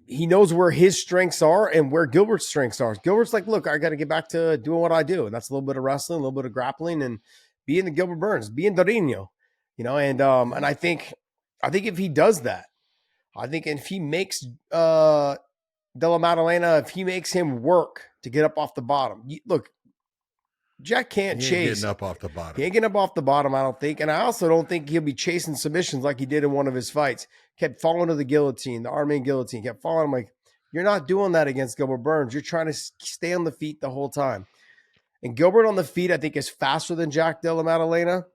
He knows where his strengths are and where Gilbert's strengths are. Gilbert's like, look, I got to get back to doing what I do. And that's a little bit of wrestling, a little bit of grappling, and being the Gilbert Burns, being Dorino, and I think if he does that, I think if he makes Della Maddalena, if he makes him work to get up off the bottom, look, Jack can't chase. He ain't getting up off the bottom. He ain't getting up off the bottom, I don't think. And I also don't think he'll be chasing submissions like he did in one of his fights. Kept falling to the guillotine, the Armenian guillotine. Kept falling. I'm like, you're not doing that against Gilbert Burns. You're trying to stay on the feet the whole time. And Gilbert on the feet, I think, is faster than Jack Della Maddalena.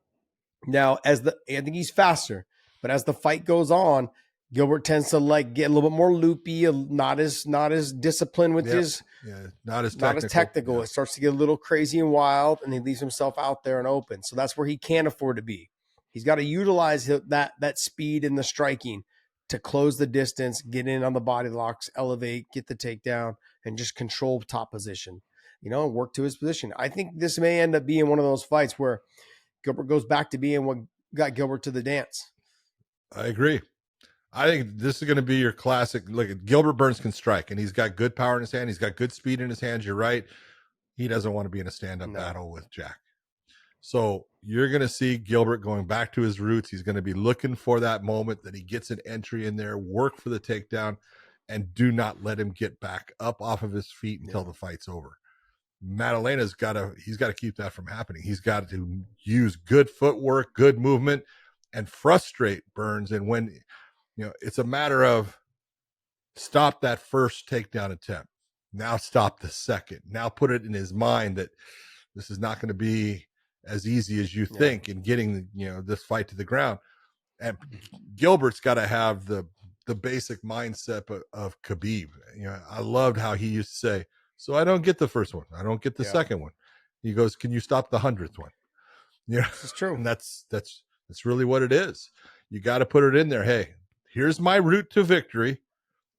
Now, I think he's faster. But as the fight goes on, Gilbert tends to like get a little bit more loopy, not as disciplined with his, not as technical. Yeah. It starts to get a little crazy and wild, and he leaves himself out there and open. So that's where he can't afford to be. He's got to utilize that speed and the striking to close the distance, get in on the body locks, elevate, get the takedown, and just control top position. Work to his position. I think this may end up being one of those fights where Gilbert goes back to being what got Gilbert to the dance. I agree. I think this is going to be your classic. Look, Gilbert Burns can strike, and he's got good power in his hand. He's got good speed in his hands. You're right. He doesn't want to be in a stand-up battle with Jack. So you're going to see Gilbert going back to his roots. He's going to be looking for that moment that he gets an entry in there, work for the takedown, and do not let him get back up off of his feet until the fight's over. Madalena's got to keep that from happening. He's got to use good footwork, good movement, and frustrate Burns. And when, it's a matter of stop that first takedown attempt. Now stop the second. Now put it in his mind that this is not going to be as easy as you think in getting, this fight to the ground. And Gilbert's got to have the basic mindset of Khabib. I loved how he used to say, so I don't get the first one. I don't get the second one. He goes, can you stop the 100th one? It's true. And that's really what it is. You got to put it in there. Hey, here's my route to victory.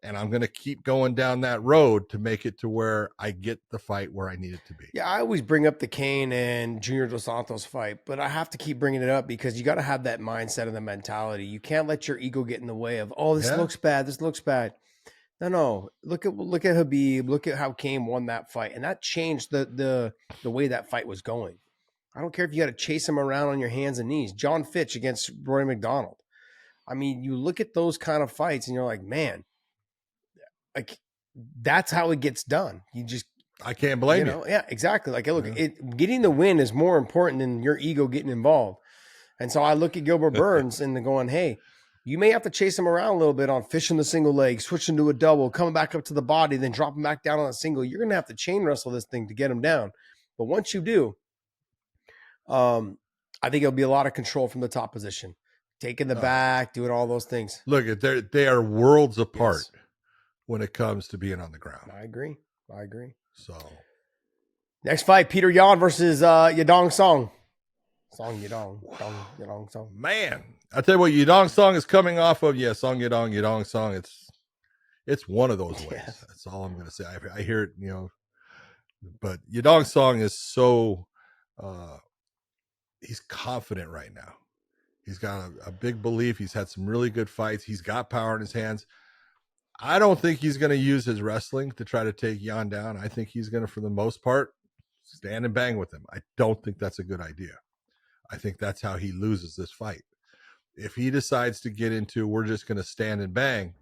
And I'm going to keep going down that road to make it to where I get the fight where I need it to be. Yeah, I always bring up the Kane and Junior Dos Santos fight, but I have to keep bringing it up because you got to have that mindset and the mentality. You can't let your ego get in the way of, this looks bad. This looks bad. No. Look at Khabib. Look at how Kane won that fight, and that changed the way that fight was going. I don't care if you got to chase him around on your hands and knees. John Fitch against Roy McDonald. I mean, you look at those kind of fights, and you're like, man. Like that's how it gets done. I can't blame you. Yeah, exactly. Like, look, getting the win is more important than your ego getting involved. And so I look at Gilbert Burns and going, hey, you may have to chase him around a little bit on fishing the single leg, switching to a double, coming back up to the body, then dropping back down on a single. You're going to have to chain wrestle this thing to get him down. But once you do, I think it'll be a lot of control from the top position, taking the back, doing all those things. Look, they are worlds apart. Yes. When it comes to being on the ground. I agree. So next fight, Peter Yan versus Yadong Song. Yadong Song. Man, I tell you what, Yadong Song is coming off of Song Yadong Song. It's one of those ways. Yeah. That's all I'm gonna say. I hear it, but Yadong Song is so he's confident right now. He's got a big belief. He's had some really good fights. He's got power in his hands. I don't think he's going to use his wrestling to try to take Yan down. I think he's going to, for the most part, stand and bang with him. I don't think that's a good idea. I think that's how he loses this fight. If he decides to get into, we're just going to stand and bang,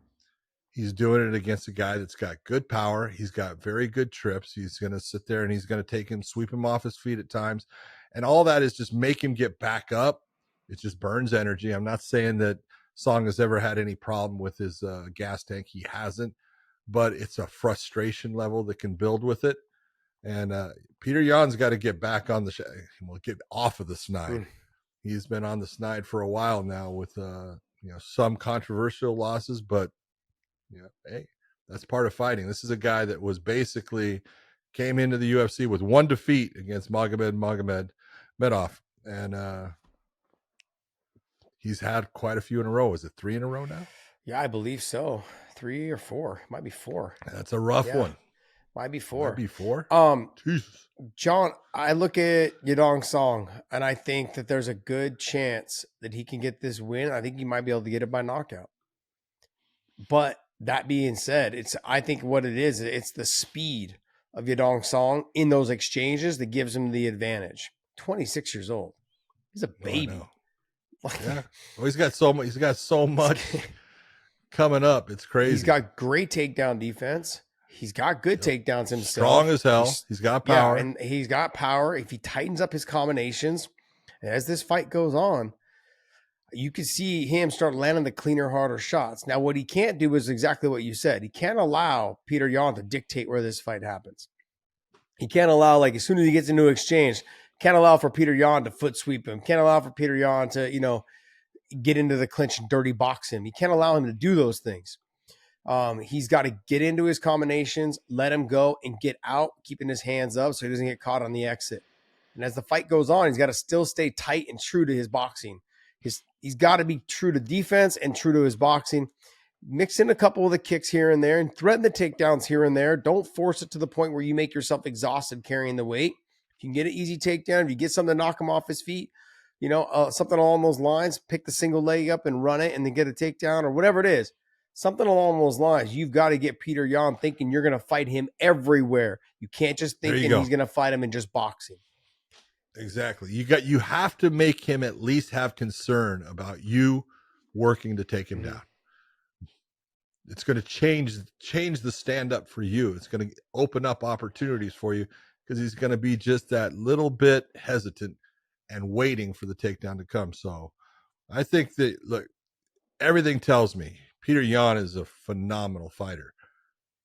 he's doing it against a guy that's got good power. He's got very good trips. He's going to sit there and he's going to take him, sweep him off his feet at times. And all that is just make him get back up. It just burns energy. I'm not saying that Song has ever had any problem with his gas tank. He hasn't, but it's a frustration level that can build with it. And Peter Yan's got to get back on get off of the snide. He's been on the snide for a while now with some controversial losses, but hey, that's part of fighting. This is a guy that was basically came into the UFC with one defeat against Magomedov, and he's had quite a few in a row. Is it 3 in a row now? Yeah, I believe so. 3 or 4. Might be 4. That's a rough one. Might be 4. Might be 4? Jesus. John, I look at Yadong Song, and I think that there's a good chance that he can get this win. I think he might be able to get it by knockout. But that being said, I think what it is, it's the speed of Yadong Song in those exchanges that gives him the advantage. 26 years old. He's a baby. Yeah. Well, he's got so much coming up. It's crazy. He's got great takedown defense. He's got good takedowns himself. Strong as hell. He's got power. Yeah, and he's got power. If he tightens up his combinations, and as this fight goes on, you can see him start landing the cleaner, harder shots. Now, what he can't do is exactly what you said. He can't allow Peter Yan to dictate where this fight happens. He can't allow, as soon as he gets into an exchange, can't allow for Peter Yan to foot sweep him. Can't allow for Peter Yan to, get into the clinch and dirty box him. You can't allow him to do those things. He's got to get into his combinations, let him go, and get out, keeping his hands up so he doesn't get caught on the exit. And as the fight goes on, he's got to still stay tight and true to his boxing. He's got to be true to defense and true to his boxing. Mix in a couple of the kicks here and there and threaten the takedowns here and there. Don't force it to the point where you make yourself exhausted carrying the weight. If you can get an easy takedown, if you get something to knock him off his feet, something along those lines, pick the single leg up and run it and then get a takedown or whatever it is. Something along those lines. You've got to get Peter Yan thinking you're going to fight him everywhere. You can't just think he's going to fight him in just boxing. Exactly. You have to make him at least have concern about you working to take him down. It's going to change the stand up for you. It's going to open up opportunities for you because he's going to be just that little bit hesitant and waiting for the takedown to come. So I think that, look, everything tells me Peter Yan is a phenomenal fighter.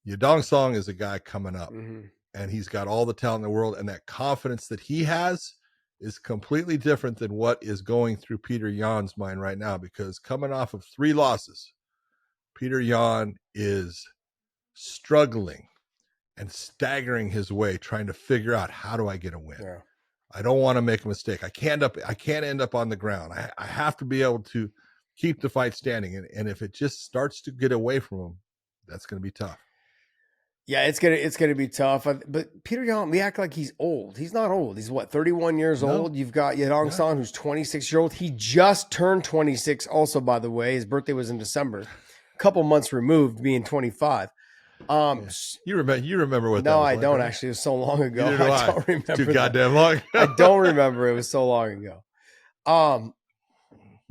Yadong Song is a guy coming up, and he's got all the talent in the world, and that confidence that he has is completely different than what is going through Peter Yan's mind right now, because coming off of 3 losses, Peter Yan is struggling and staggering his way, trying to figure out, how do I get a win? Yeah. I don't want to make a mistake. I can't end up on the ground. I have to be able to keep the fight standing. And if it just starts to get away from him, that's going to be tough. Yeah, it's gonna be tough. But Peter Yan, we act like he's old. He's not old. He's 31 years old. You've got Yadong Song, who's 26-year-old. He just turned 26. Also, by the way, his birthday was in December. A couple months removed, being 25. You remember what? No, that was I like, don't right? Actually. It was so long ago. Neither do I don't remember. Too goddamn long. I don't remember. It was so long ago.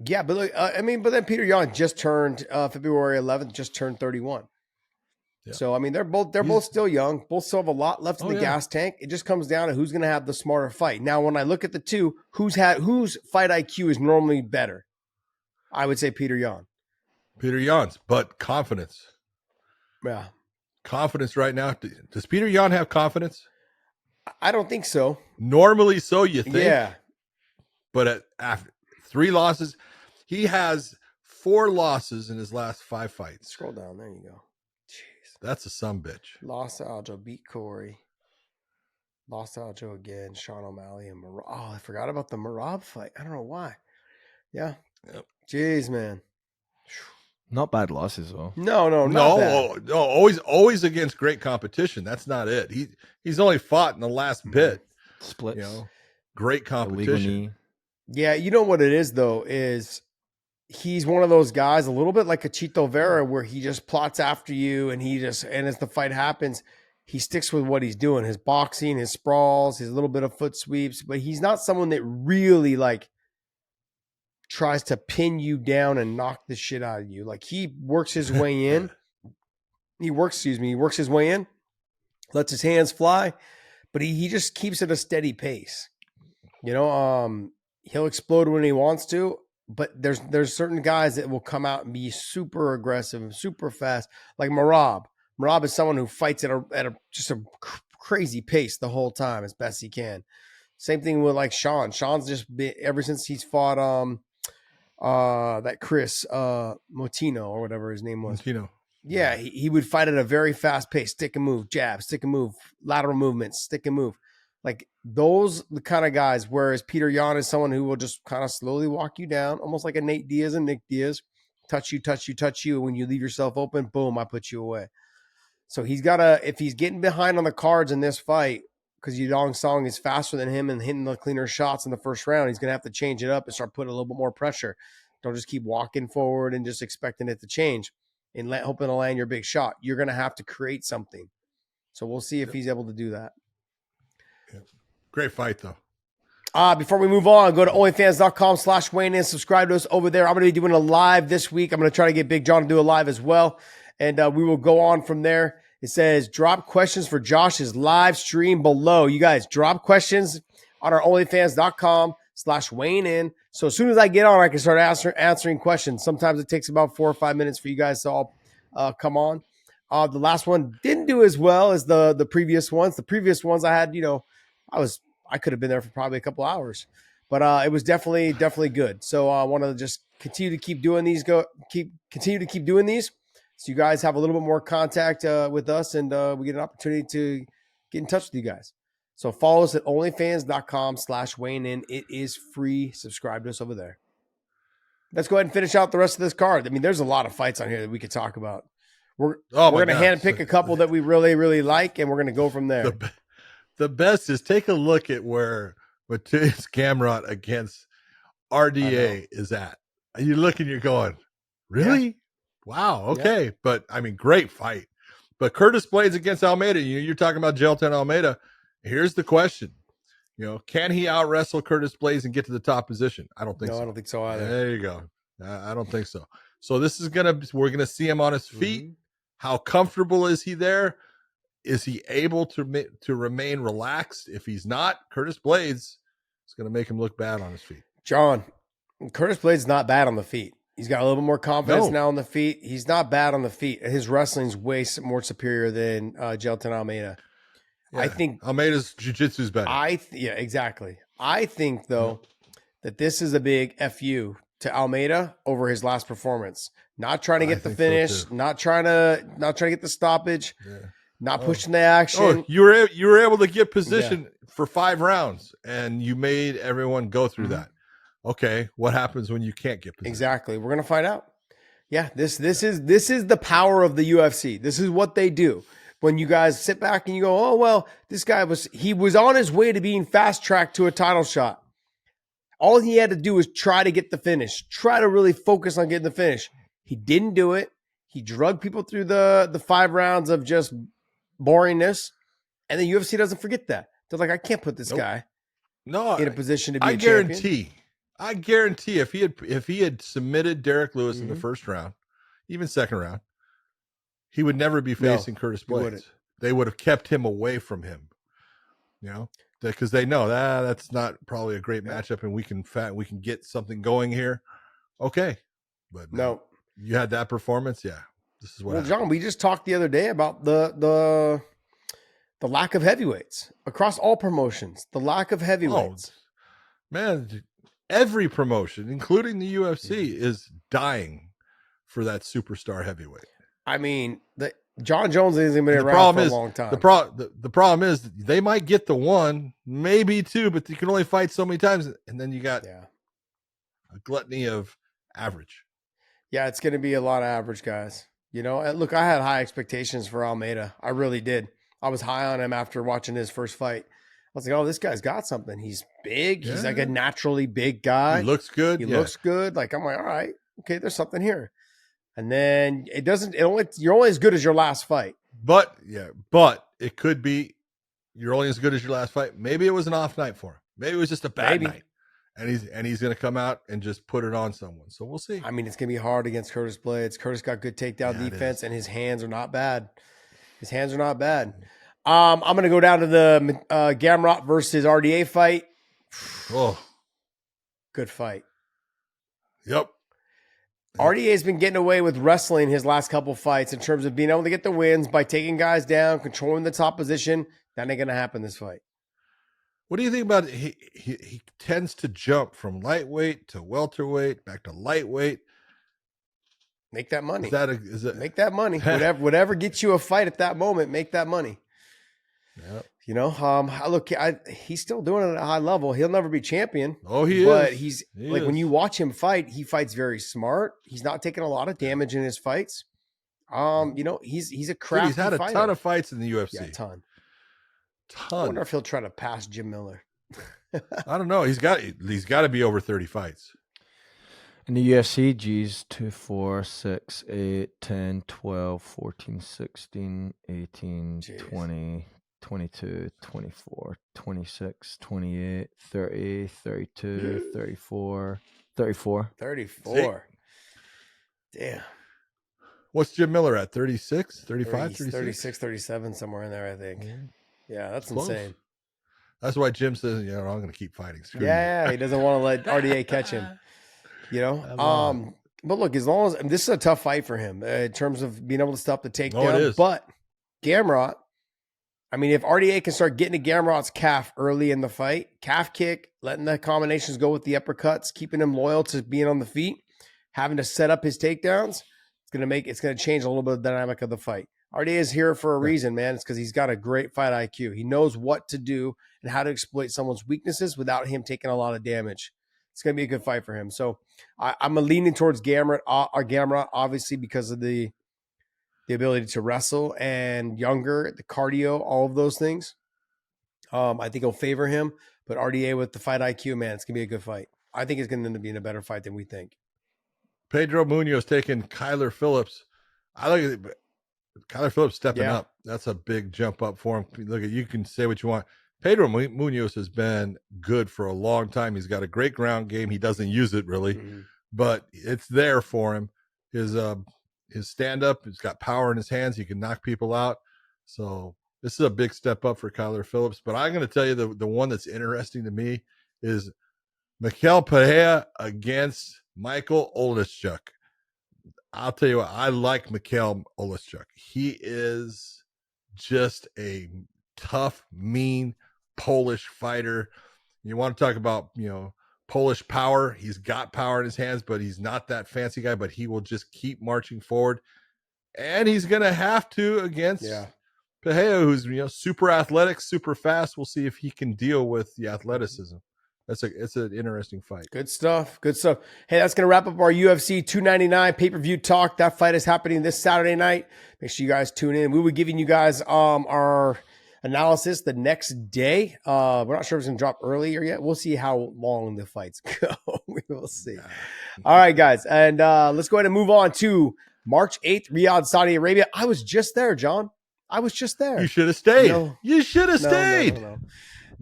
Yeah, but look, but then Peter Yan just turned February 11th, just turned 31. Yeah. So they're both still young. Both still have a lot left in the gas tank. It just comes down to who's going to have the smarter fight. Now, when I look at the two, whose fight IQ is normally better? I would say Peter Yan. Peter Yan's, but confidence. Yeah, confidence right now. Does Peter Yan have confidence? I don't think so. Normally, so you think? Yeah, but after 3 losses, he has 4 losses in his last 5 fights. Scroll down. There you go. That's a sumbitch. Lost to Aljo, beat Corey. Lost to Aljo again. Sean O'Malley and Marab. Oh, I forgot about the Marab fight. I don't know why. Yeah. Yep. Jeez, man. Not bad losses though. No, always against great competition. That's not it. He's only fought in the last bit. Splits. Great competition. Yeah, you know what it is though is he's one of those guys, a little bit like a CHITO VERA, where he just plots after you and as the fight happens, he sticks with what he's doing, his boxing, his sprawls, his little bit of foot sweeps, but he's not someone that really tries to pin you down and knock the shit out of you. Like he works his way in. He works his way in, lets his hands fly, but he just keeps it a steady pace. He'll explode when he wants to. But there's certain guys that will come out and be super aggressive and super fast, like Marab. Marab is someone who fights at a crazy pace the whole time as best he can. Same thing with Sean. Sean's just been, ever since he's fought that Chris Motino or whatever his name was. Motino. Yeah, he would fight at a very fast pace. Stick and move, jab, stick and move, lateral movements, stick and move. Like those, the kind of guys, whereas Peter Yan is someone who will just kind of slowly walk you down, almost like a Nate Diaz and Nick Diaz. Touch you. When you leave yourself open, boom, I put you away. So he's got to, if he's getting behind on the cards in this fight, because Yadong Song is faster than him and hitting the cleaner shots in the first round, he's going to have to change it up and start putting a little bit more pressure. Don't just keep walking forward and just expecting it to change and hoping to land your big shot. You're going to have to create something. So we'll see if he's able to do that. Great fight, though. Before we move on, go to onlyfans.com/WayneIn. Subscribe to us over there. I'm going to be doing a live this week. I'm going to try to get Big John to do a live as well. And we will go on from there. It says, drop questions for Josh's live stream below. You guys, drop questions on our onlyfans.com/WayneIn. So as soon as I get on, I can start answering questions. Sometimes it takes about 4 or 5 minutes for you guys to all come on. The last one didn't do as well as the previous ones. The previous ones I had, I could have been there for probably a couple hours. But it was definitely good. So I want to just continue to keep doing these. Continue to keep doing these, so you guys have a little bit more contact with us, and we get an opportunity to get in touch with you guys. So follow us at onlyfans.com/weighing-in. It is free. Subscribe to us over there. Let's go ahead and finish out the rest of this card. I mean, there's a lot of fights on here that we could talk about. We're going to handpick a couple that we really, really like, and we're going to go from there. The best is take a look at where Matthias Gamrot against RDA is at. You look and you're going, really? Yeah. Wow. Okay. Yeah. But I mean, great fight. But Curtis Blades against Almeida, you're talking about Gelton Almeida. Here's the question. Can he out wrestle Curtis Blades and get to the top position? I don't think so. No, I don't think so either. There you go. I don't think so. So we're going to see him on his feet. Mm-hmm. How comfortable is he there? Is he able to remain relaxed? If he's not, Curtis Blades is going to make him look bad on his feet. John, Curtis Blades is not bad on the feet. He's got a little bit more confidence now on the feet. He's not bad on the feet. His wrestling's way more superior than Gelton Almeida. Yeah. I think Almeida's jiu-jitsu is better. Yeah, exactly. I think though that this is a big FU to Almeida over his last performance. Not trying to get the finish, so not trying to get the stoppage, not pushing the action. Oh, you were able to get position for 5 rounds, and you made everyone go through that. Okay, what happens when you can't get position? Exactly. We're gonna find out. Yeah, this is the power of the UFC. This is what they do. When you guys sit back and you go, oh well, this guy was on his way to being fast tracked to a title shot. All he had to do was try to get the finish, try to really focus on getting the finish. He didn't do it. He drugged people through the 5 rounds of just boringness. And the UFC doesn't forget that. They're like, I can't put this guy in a position to be a champion. I guarantee if he had submitted Derek Lewis in the first round, even second round, he would never be facing Curtis Blades. They would have kept him away from him. Because they know that's not probably a great matchup, and we can get something going here. Okay. But no. You had that performance, this is what happened. John, we just talked the other day about the lack of heavyweights across all promotions. The lack of heavyweights. Oh, man, every promotion, including the UFC, is dying for that superstar heavyweight. I mean, John Jones hasn't been around for a long time. The problem is they might get the 1, maybe 2, but you can only fight so many times, and then you got a gluttony of average. Yeah, it's going to be a lot of average guys. Look, I had high expectations for Almeida. I really did. I was high on him after watching his first fight. I was like, oh, this guy's got something. He's big. Yeah. He's like a naturally big guy. He looks good. He looks good. Like, I'm like, all right, okay, there's something here. And then you're only as good as your last fight. But it could be you're only as good as your last fight. Maybe it was an off night for him. Maybe it was just a bad night. And he's going to come out and just put it on someone. So we'll see. I mean, it's going to be hard against Curtis Blades. Curtis got good takedown defense, and his hands are not bad. I'm going to go down to the Gamrot versus RDA fight. Oh, good fight. Yep. RDA's been getting away with wrestling his last couple fights in terms of being able to get the wins by taking guys down, controlling the top position. That ain't going to happen this fight. What do you think about it? He tends to jump from lightweight to welterweight back to lightweight. Make that money. Is that make that money. Whatever gets you a fight at that moment, make that money. Yep. He's still doing it at a high level. He'll never be champion. Oh, he is. But he's when you watch him fight, he fights very smart. He's not taking a lot of damage in his fights. He's a crafty He's had a fighter. ton of fights in the UFC. Yeah, a ton. I wonder if he'll try to pass Jim Miller. I don't know. He's got to be over 30 fights. In the UFC, G's 2, 4, 6, 8, 10, 12, 14, 16, 18, 20, 22, 24, 26, 28, 30, 32, 34, 34. 34. Damn. What's Jim Miller at? 36, 35, 36, 37, somewhere in there, I think. Yeah, that's close. Insane. That's why Jim says, I'm going to keep fighting. He doesn't want to let RDA catch him. But look, as long as this is a tough fight for him in terms of being able to stop the takedown. It is. But Gamrot, I mean, if RDA can start getting to Gamrot's calf early in the fight, calf kick, letting the combinations go with the uppercuts, keeping him loyal to being on the feet, having to set up his takedowns, it's going to change a little bit of the dynamic of the fight. RDA is here for a reason, man. It's because he's got a great fight IQ. He knows what to do and how to exploit someone's weaknesses without him taking a lot of damage. It's going to be a good fight for him. So I'm leaning towards Gamrot, obviously, because of the ability to wrestle and younger, the cardio, all of those things. I think it'll favor him. But RDA with the fight IQ, man, it's going to be a good fight. I think it's going to end up being a better fight than we think. Pedro Munoz taking Kyler Phillips. I look at it. Kyler Phillips stepping up. That's a big jump up for him. Look at, you can say what you want. Pedro Munoz has been good for a long time. He's got a great ground game. He doesn't use it really, but it's there for him. His stand up, he's got power in his hands. He can knock people out. So this is a big step up for Kyler Phillips. But I'm going to tell you the one that's interesting to me is Mikael Pereira against Michael Oleschuk. I'll tell you what, I like Mikael Oleschuk. He is just a tough, mean Polish fighter. You want to talk about, Polish power. He's got power in his hands, but he's not that fancy guy, but he will just keep marching forward. And he's going to have to against Pereira, who's, super athletic, super fast. We'll see if he can deal with the athleticism. It's an interesting fight. Good stuff. Hey, that's going to wrap up our UFC 299 pay-per-view talk. That fight is happening this Saturday night. Make sure you guys tune in. We will be giving you guys our analysis the next day. We're not sure if it's going to drop earlier yet. We'll see how long the fights go. We will see. All right, guys. And let's go ahead and move on to March 8th, Riyadh, Saudi Arabia. I was just there, John. I was just there. You should have stayed. No. You should have stayed.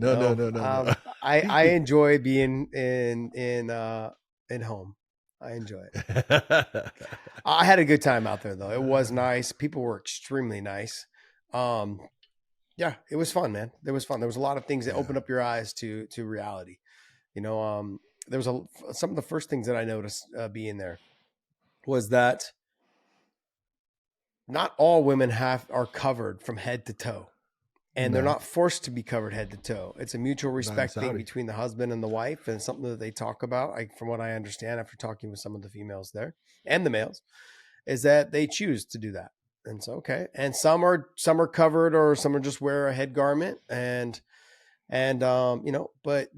No. I enjoy being in home. I enjoy it. I had a good time out there though. It was nice. People were extremely nice. Yeah, it was fun, man. It was fun. There was a lot of things that opened up your eyes to reality. There was some of the first things that I noticed being there was that not all women are covered from head to toe. And they're not forced to be covered head to toe. It's a mutual respect thing between the husband and the wife, and something that they talk about. From what I understand, after talking with some of the females there and the males, is that they choose to do that. And so, okay. And some are covered, or some are just wear a head garment, and but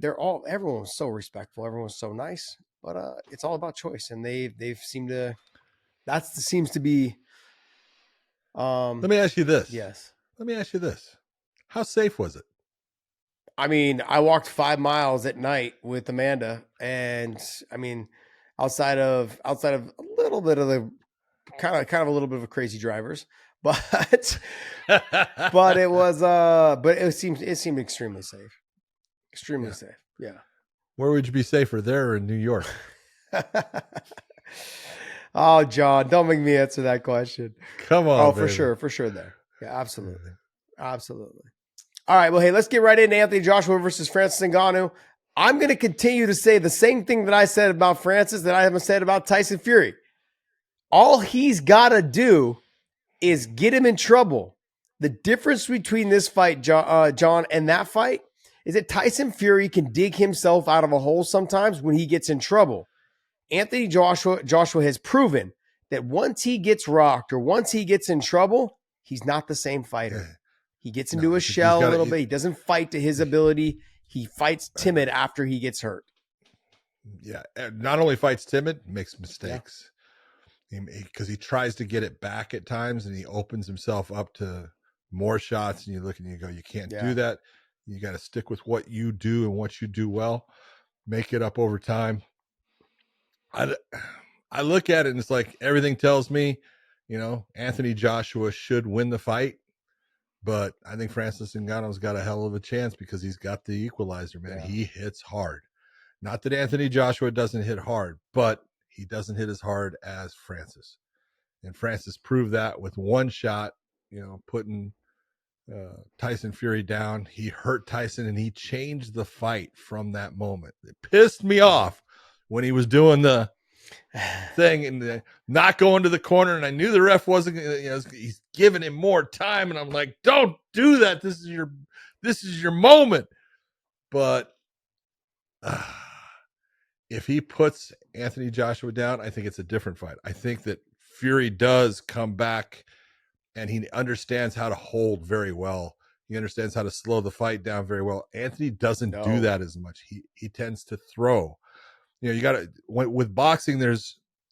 everyone was so respectful. Everyone was so nice. But it's all about choice, and they've seemed to. Seems to be. Let me ask you this. Yes. Let me ask you this. How safe was it? I mean, I walked 5 miles at night with Amanda, and I mean, outside of a little bit of the kind of a little bit of crazy drivers, but it seemed extremely safe. Extremely safe. Yeah. Where would you be safer, there or in New York? Oh, John, don't make me answer that question. Come on. Oh, baby. For sure there. Yeah, absolutely. Absolutely. All right, well, hey, let's get right into Anthony Joshua versus Francis Ngannou. I'm going to continue to say the same thing that I said about Francis that I haven't said about Tyson Fury. All he's got to do is get him in trouble. The difference between this fight, John, and that fight is that Tyson Fury can dig himself out of a hole sometimes when he gets in trouble. Anthony Joshua has proven that once he gets rocked or once he gets in trouble, he's not the same fighter. He gets into a shell a little bit. He doesn't fight to his ability. He fights timid after he gets hurt. Yeah. Not only fights timid, makes mistakes. Because he tries to get it back at times, and he opens himself up to more shots, and you look and you go, you can't do that. You got to stick with what you do and what you do well. Make it up over time. I look at it and it's like everything tells me, Anthony Joshua should win the fight. But I think Francis Ngannou's got a hell of a chance because he's got the equalizer, man. Yeah. He hits hard. Not that Anthony Joshua doesn't hit hard, but he doesn't hit as hard as Francis. And Francis proved that with one shot, putting Tyson Fury down. He hurt Tyson, and he changed the fight from that moment. It pissed me off when he was doing the thing and not going to the corner, and I knew the ref wasn't, he's giving him more time. And I'm like, don't do that. This is your moment. But if he puts Anthony Joshua down, I think it's a different fight. I think that Fury does come back and he understands how to hold very well. He understands how to slow the fight down very well. Anthony doesn't do that as much. He tends to throw. You got to, with boxing,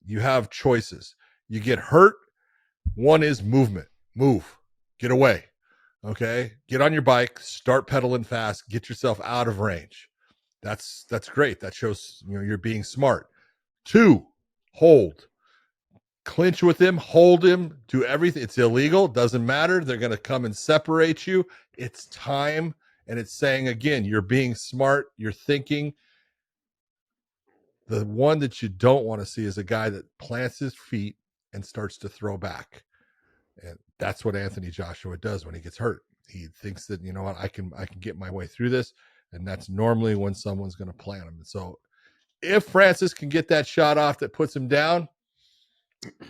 you have choices. You get hurt. One is movement. Move. Get away. Okay? Get on your bike. Start pedaling fast. Get yourself out of range. That's great. That shows you're being smart. 2, hold. Clinch with him, hold him, do everything. It's illegal, doesn't matter. They're going to come and separate you. It's time, and it's saying, again, you're being smart, you're thinking. The one that you don't want to see is a guy that plants his feet and starts to throw back. And that's what Anthony Joshua does when he gets hurt. He thinks that, I can get my way through this, and that's normally when someone's going to plant him. And so if Francis can get that shot off that puts him down,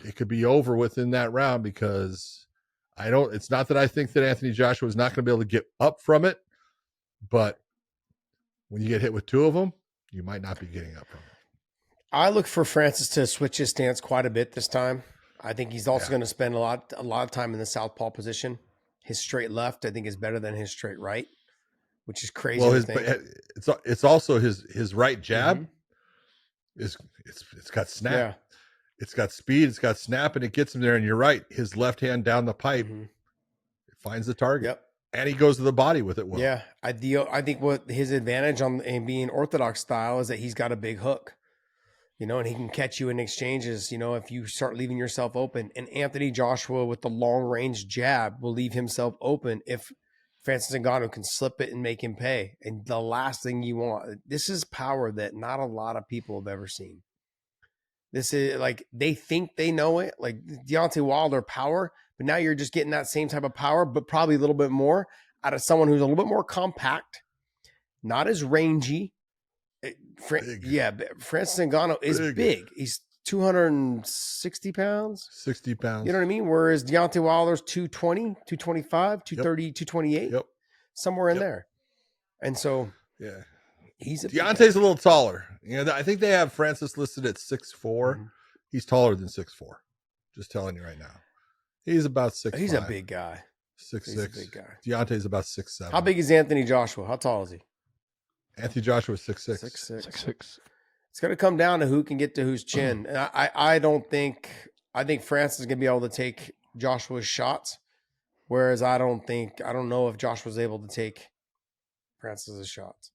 it could be over within that round, because it's not that I think that Anthony Joshua is not going to be able to get up from it, but when you get hit with 2 of them, you might not be getting up from it. I look for Francis to switch his stance quite a bit this time. I think he's also going to spend a lot of time in the southpaw position. His straight left, I think, is better than his straight right, which is crazy. Well, it's also his right jab it's got snap. Yeah. It's got speed, it's got snap, and it gets him there. And you're right, his left hand down the pipe, it finds the target. Yep. And he goes to the body with it well. Yeah. I think what his advantage in being orthodox style is that he's got a big hook, and he can catch you in exchanges, if you start leaving yourself open. And Anthony Joshua with the long range jab will leave himself open if Francis Ngannou can slip it and make him pay. And the last thing you want, this is power that not a lot of people have ever seen. This is like, they think they know it, like Deontay Wilder power, but now you're just getting that same type of power, but probably a little bit more out of someone who's a little bit more compact, not as rangy. Francis Ngannou is big. He's 260 pounds. 60 pounds. You know what I mean? Whereas Deontay Wilder's 220, 225, 230, 228, somewhere in there. And so, yeah. Deontay's a little taller. I think they have Francis listed at 6'4". He's taller than 6'4". Just telling you right now. He's about 6'5". He's a big guy. 6'6". He's a big guy. Deontay's about 6'7". How big is Anthony Joshua? How tall is he? Anthony Joshua is 6'6". 6'6". It's going to come down to who can get to whose chin. And I think Francis is going to be able to take Joshua's shots, whereas I don't know if Joshua's able to take Francis's shots.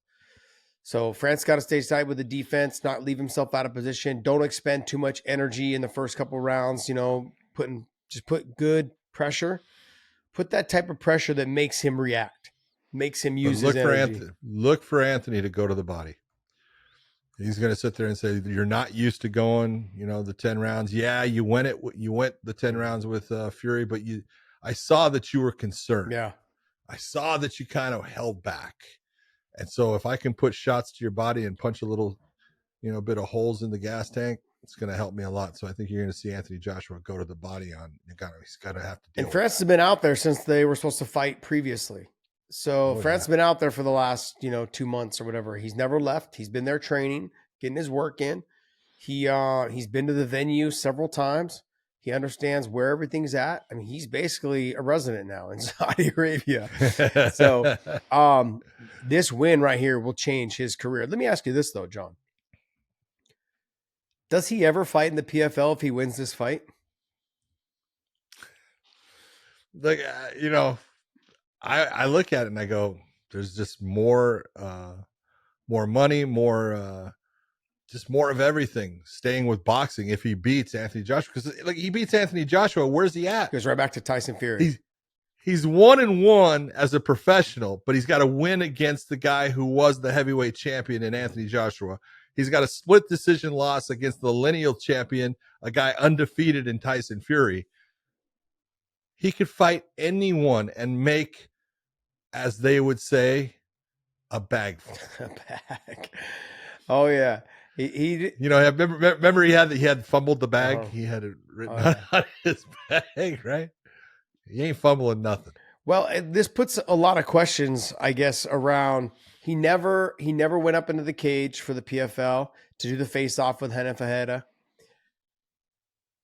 So France got to stay tight with the defense, not leave himself out of position. Don't expend too much energy in the first couple of rounds. Put good pressure. Put that type of pressure that makes him react, makes him use his energy. Look for Anthony to go to the body. He's going to sit there and say, "You're not used to going, the 10 rounds. Yeah, you went the 10 rounds with Fury, but I saw that you were concerned. Yeah, I saw that you kind of held back." And so if I can put shots to your body and punch a little, bit of holes in the gas tank, it's going to help me a lot. So I think you're going to see Anthony Joshua go to the body on Ngannou. He's got to have to deal. And France has been out there since they were supposed to fight previously. So France has been out there for the last, 2 months or whatever. He's never left. He's been there training, getting his work in. He's been to the venue several times. He understands where everything's at. I mean, he's basically a resident now in Saudi Arabia. So this win right here will change his career. Let me ask you this, though, John. Does he ever fight in the PFL if he wins this fight? Like, I look at it and I go, there's just more money, just more of everything staying with boxing if he beats Anthony Joshua. Because he beats Anthony Joshua, where's he at? Goes right back to Tyson Fury. He's 1-1 as a professional, but he's got to win against the guy who was the heavyweight champion in Anthony Joshua. He's got a split decision loss against the lineal champion, a guy undefeated in Tyson Fury. He could fight anyone and make, as they would say, a bag full. A bag. Oh yeah. He remember he had fumbled the bag. He had it written on his bag, right? He ain't fumbling nothing. Well, this puts a lot of questions, I guess, around. He never went up into the cage for the PFL to do the face-off with Renan Fajeda.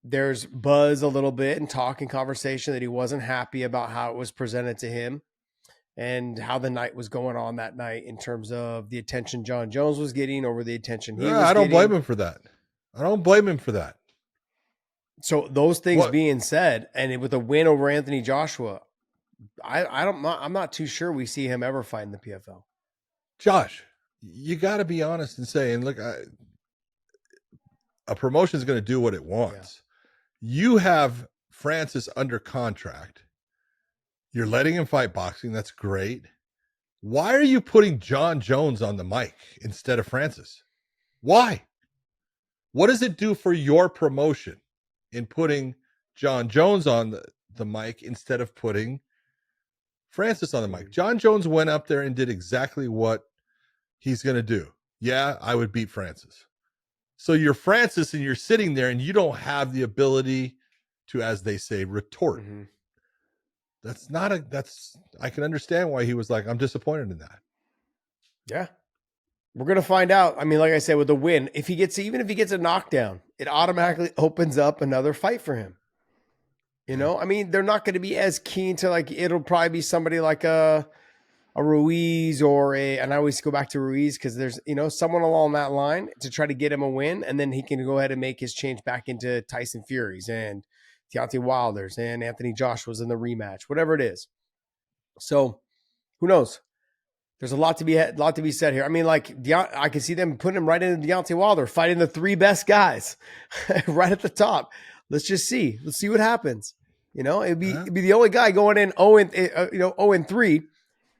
There's buzz a little bit and talk and conversation that he wasn't happy about how it was presented to him and how the night was going on that night in terms of the attention John Jones was getting over the attention he was getting. I don't blame him for that. I don't blame him for that. So those things being said, and with a win over Anthony Joshua, I'm not too sure we see him ever fighting the PFL. Josh, you got to be honest and say, and look, a promotion is going to do what it wants. Yeah. You have Francis under contract. You're letting him fight boxing. That's great. Why are you putting John Jones on the mic instead of Francis? Why? What does it do for your promotion in putting John Jones on the mic instead of putting Francis on the mic? John Jones went up there and did exactly what he's going to do. Yeah, I would beat Francis. So you're Francis and you're sitting there and you don't have the ability to, as they say, retort. Mm-hmm. I can understand why he was like, I'm disappointed in that. Yeah. We're going to find out. I mean, like I said, with the win, even if he gets a knockdown, it automatically opens up another fight for him. You know, I mean, they're not going to be as keen to, like, it'll probably be somebody like a Ruiz and I always go back to Ruiz because there's, someone along that line to try to get him a win. And then he can go ahead and make his change back into Tyson Fury's and Deontay Wilder's and Anthony Joshua's in the rematch, whatever it is. So who knows? There's a lot to be said here. I mean, like, I can see them putting him right into Deontay Wilder, fighting the three best guys right at the top. Let's just see. Let's see what happens. It'd be the only guy going in 0-3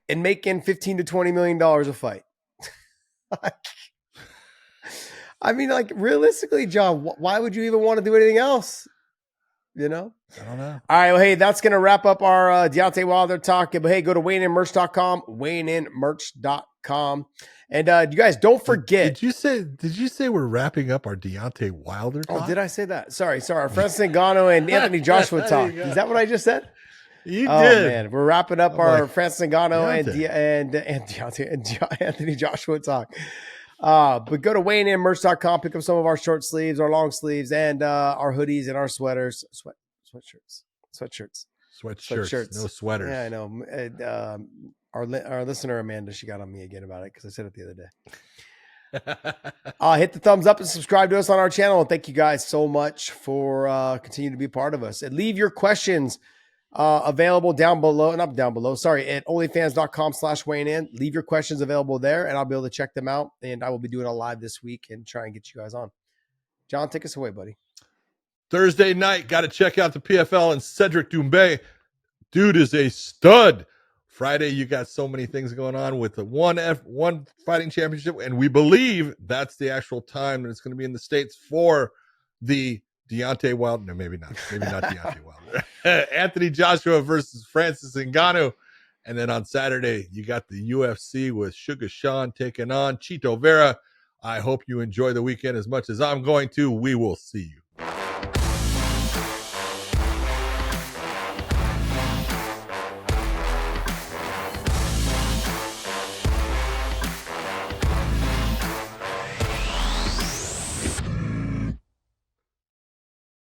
and making $15 to $20 million a fight. I mean, like, realistically, John, why would you even want to do anything else? I don't know. All right. Well, hey, that's going to wrap up our Deontay Wilder talk. But hey, go to weighingInMerch.com, weighingInMerch.com. And you guys, don't forget. Did you say we're wrapping up our Deontay Wilder talk? Oh, did I say that? Sorry. Our Francis Ngannou and Anthony Joshua talk. Is that what I just said? You did. Man. We're wrapping up our Francis Ngannou and Anthony Joshua talk. But go to weighingInMerch.com, pick up some of our short sleeves, our long sleeves, and our hoodies and our sweaters. Sweatshirts. No sweaters. Yeah, I know. Our listener, Amanda, she got on me again about it because I said it the other day. Hit the thumbs up and subscribe to us on our channel. And thank you guys so much for continuing to be part of us. And leave your questions available down below, not down below, sorry, at onlyfans.com/weighing-in. Leave your questions available there and I'll be able to check them out. And I will be doing a live this week and try and get you guys on. John, take us away, buddy. Thursday night, got to check out the PFL and Cedric Doumbé. Dude is a stud. Friday, you got so many things going on with the one fighting championship, and we believe that's the actual time that it's going to be in the States for the Deontay Wilder. No, maybe not Deontay Wilder. Anthony Joshua versus Francis Ngannou. And then on Saturday, you got the UFC with Suga Sean taking on CHITO VERA. I hope you enjoy the weekend as much as I'm going to. We will see you